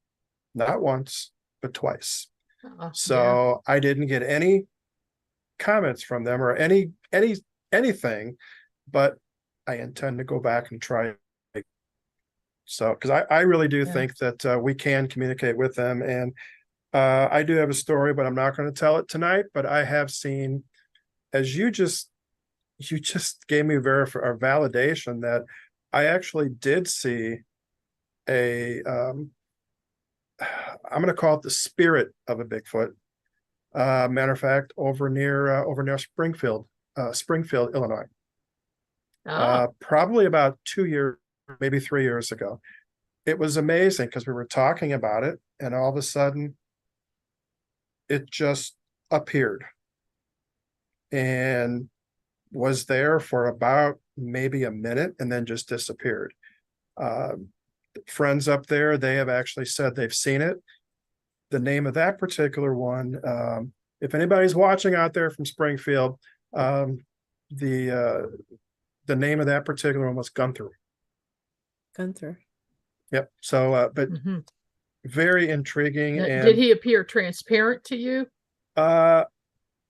Not once, but twice. So I didn't get any comments from them or anything, but I intend to go back and try. So, because I really do think that we can communicate with them. And I do have a story, but I'm not going to tell it tonight. But I have seen, as you just gave me a validation that I actually did see I'm going to call it the spirit of a Bigfoot. Matter of fact, over near Springfield, Illinois. Probably about 2 years, maybe 3 years ago. It was amazing because we were talking about it, and all of a sudden, it just appeared and was there for about maybe a minute and then just disappeared. Friends up there, they have actually said they've seen it. The name of that particular one, if anybody's watching out there from Springfield, the name of that particular one was Gunther. Gunther. Yep. So, but very intriguing. And did he appear transparent to you?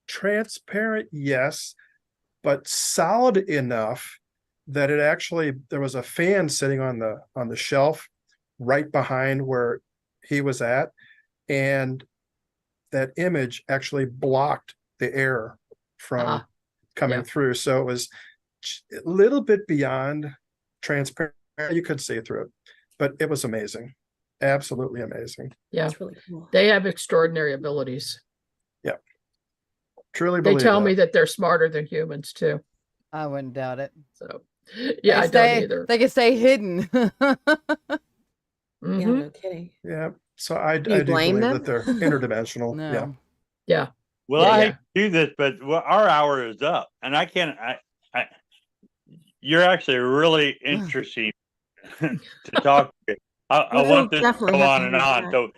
Transparent, yes, but solid enough that it actually, there was a fan sitting on the shelf right behind where he was at, and that image actually blocked the air from coming through. So it was a little bit beyond transparent. You could see through it, but it was amazing. Absolutely amazing. Yeah. That's really cool. They have extraordinary abilities. Yeah. Truly They believe tell that. me that they're smarter than humans too. I wouldn't doubt it. So yeah, I don't either. They can stay hidden. Yeah, no kidding. Yeah. So I Do you do blame believe them? that they're interdimensional. No. Yeah. Yeah. Well, I hate to do this, but our hour is up, and I can't. You're actually really interesting to talk to. I want this to go on and on. So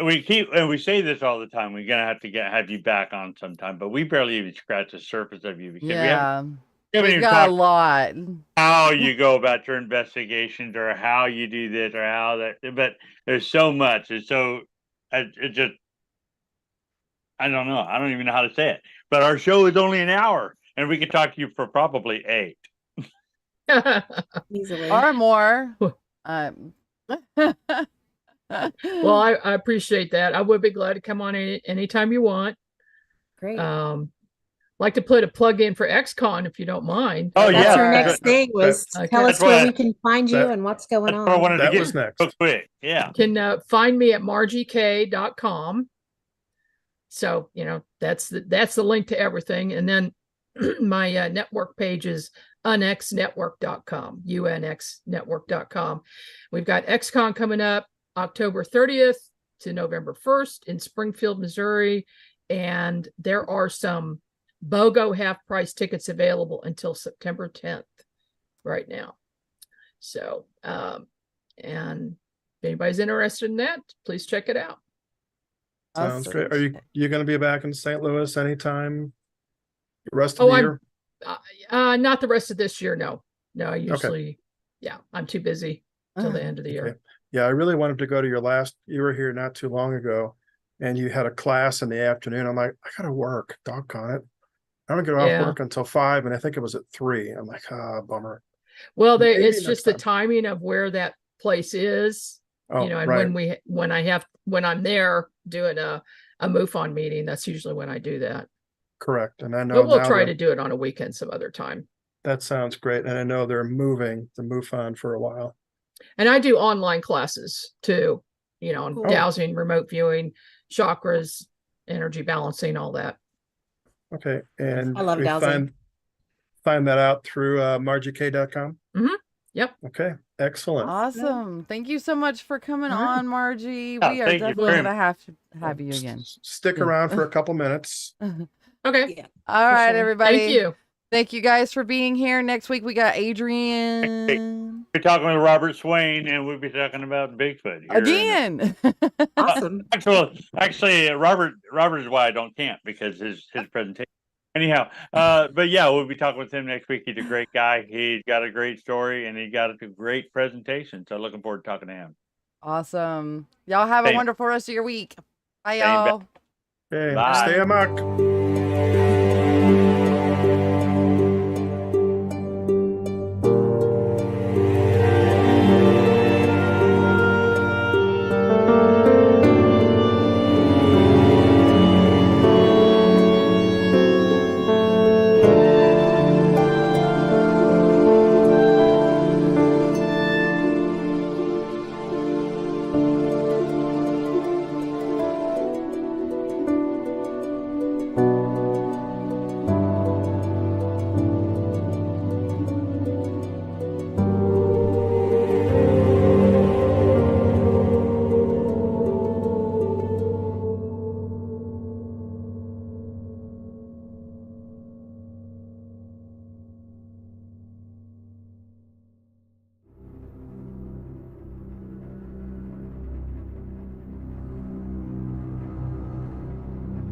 we say this all the time. We're gonna have to have you back on sometime, but we barely even scratch the surface of you because we haven't we've got a lot. How you go about your investigations, or how you do this, or how that. But there's so much. It's so it just. I don't know. I don't even know how to say it. But our show is only an hour, and we could talk to you for probably 8. Easily. Or more. Well, I appreciate that. I would be glad to come on anytime you want. Great. Like to put a plug in for XCon if you don't mind. Oh, That's yeah. our next thing was tell us where we can find you and what's going That's what I on. wanted to That get was next. real quick. Yeah. You can find me at margiekay.com. So, that's the link to everything. And then my network page is unxnetwork.com, unxnetwork.com. We've got XCon coming up October 30th to November 1st in Springfield, Missouri. And there are some BOGO half price tickets available until September 10th right now. So, and if anybody's interested in that, please check it out. Sounds Awesome. great. Are you going to be back in St. Louis anytime the rest of the year? Not the rest of this year. No, I usually, I'm too busy till the end of the year. Okay. Yeah, I really wanted to go to you were here not too long ago, and you had a class in the afternoon. I'm like, I gotta work, doggone it. I don't get off work until 5, and I think it was at 3. I'm like, bummer. Well, Maybe it's next just the time. timing of where that place is. Oh, And right. when I'm there doing a MUFON meeting, that's usually when I do that. Correct. And I know But we'll now try to do it on a weekend some other time. that sounds great. And I know they're moving the MUFON for a while. And I do online classes too, on Cool. dowsing, remote viewing, chakras, energy balancing, all that. Okay. And I love we dowsing. find that out through margiekay.com. Yep. Okay. Excellent. Awesome. Thank you so much for coming All right. on, Margie. Yeah, we are thank you definitely very going to have to have you again. Stick around for a couple minutes. Okay. Yeah. All right, sure. everybody. Thank you. Thank you guys for being here. Next week, we got Adrian. We're talking with Robert Swain, and we'll be talking about Bigfoot here Again. Awesome. Actually, Robert is why I don't camp, because his presentation. Anyhow, but yeah, we'll be talking with him next week. He's a great guy. He's got a great story, and he got a great presentation. So looking forward to talking to him. Awesome. Y'all have a Same. wonderful rest of your week. Bye, Same back. y'all. Okay, Bye. stay amok.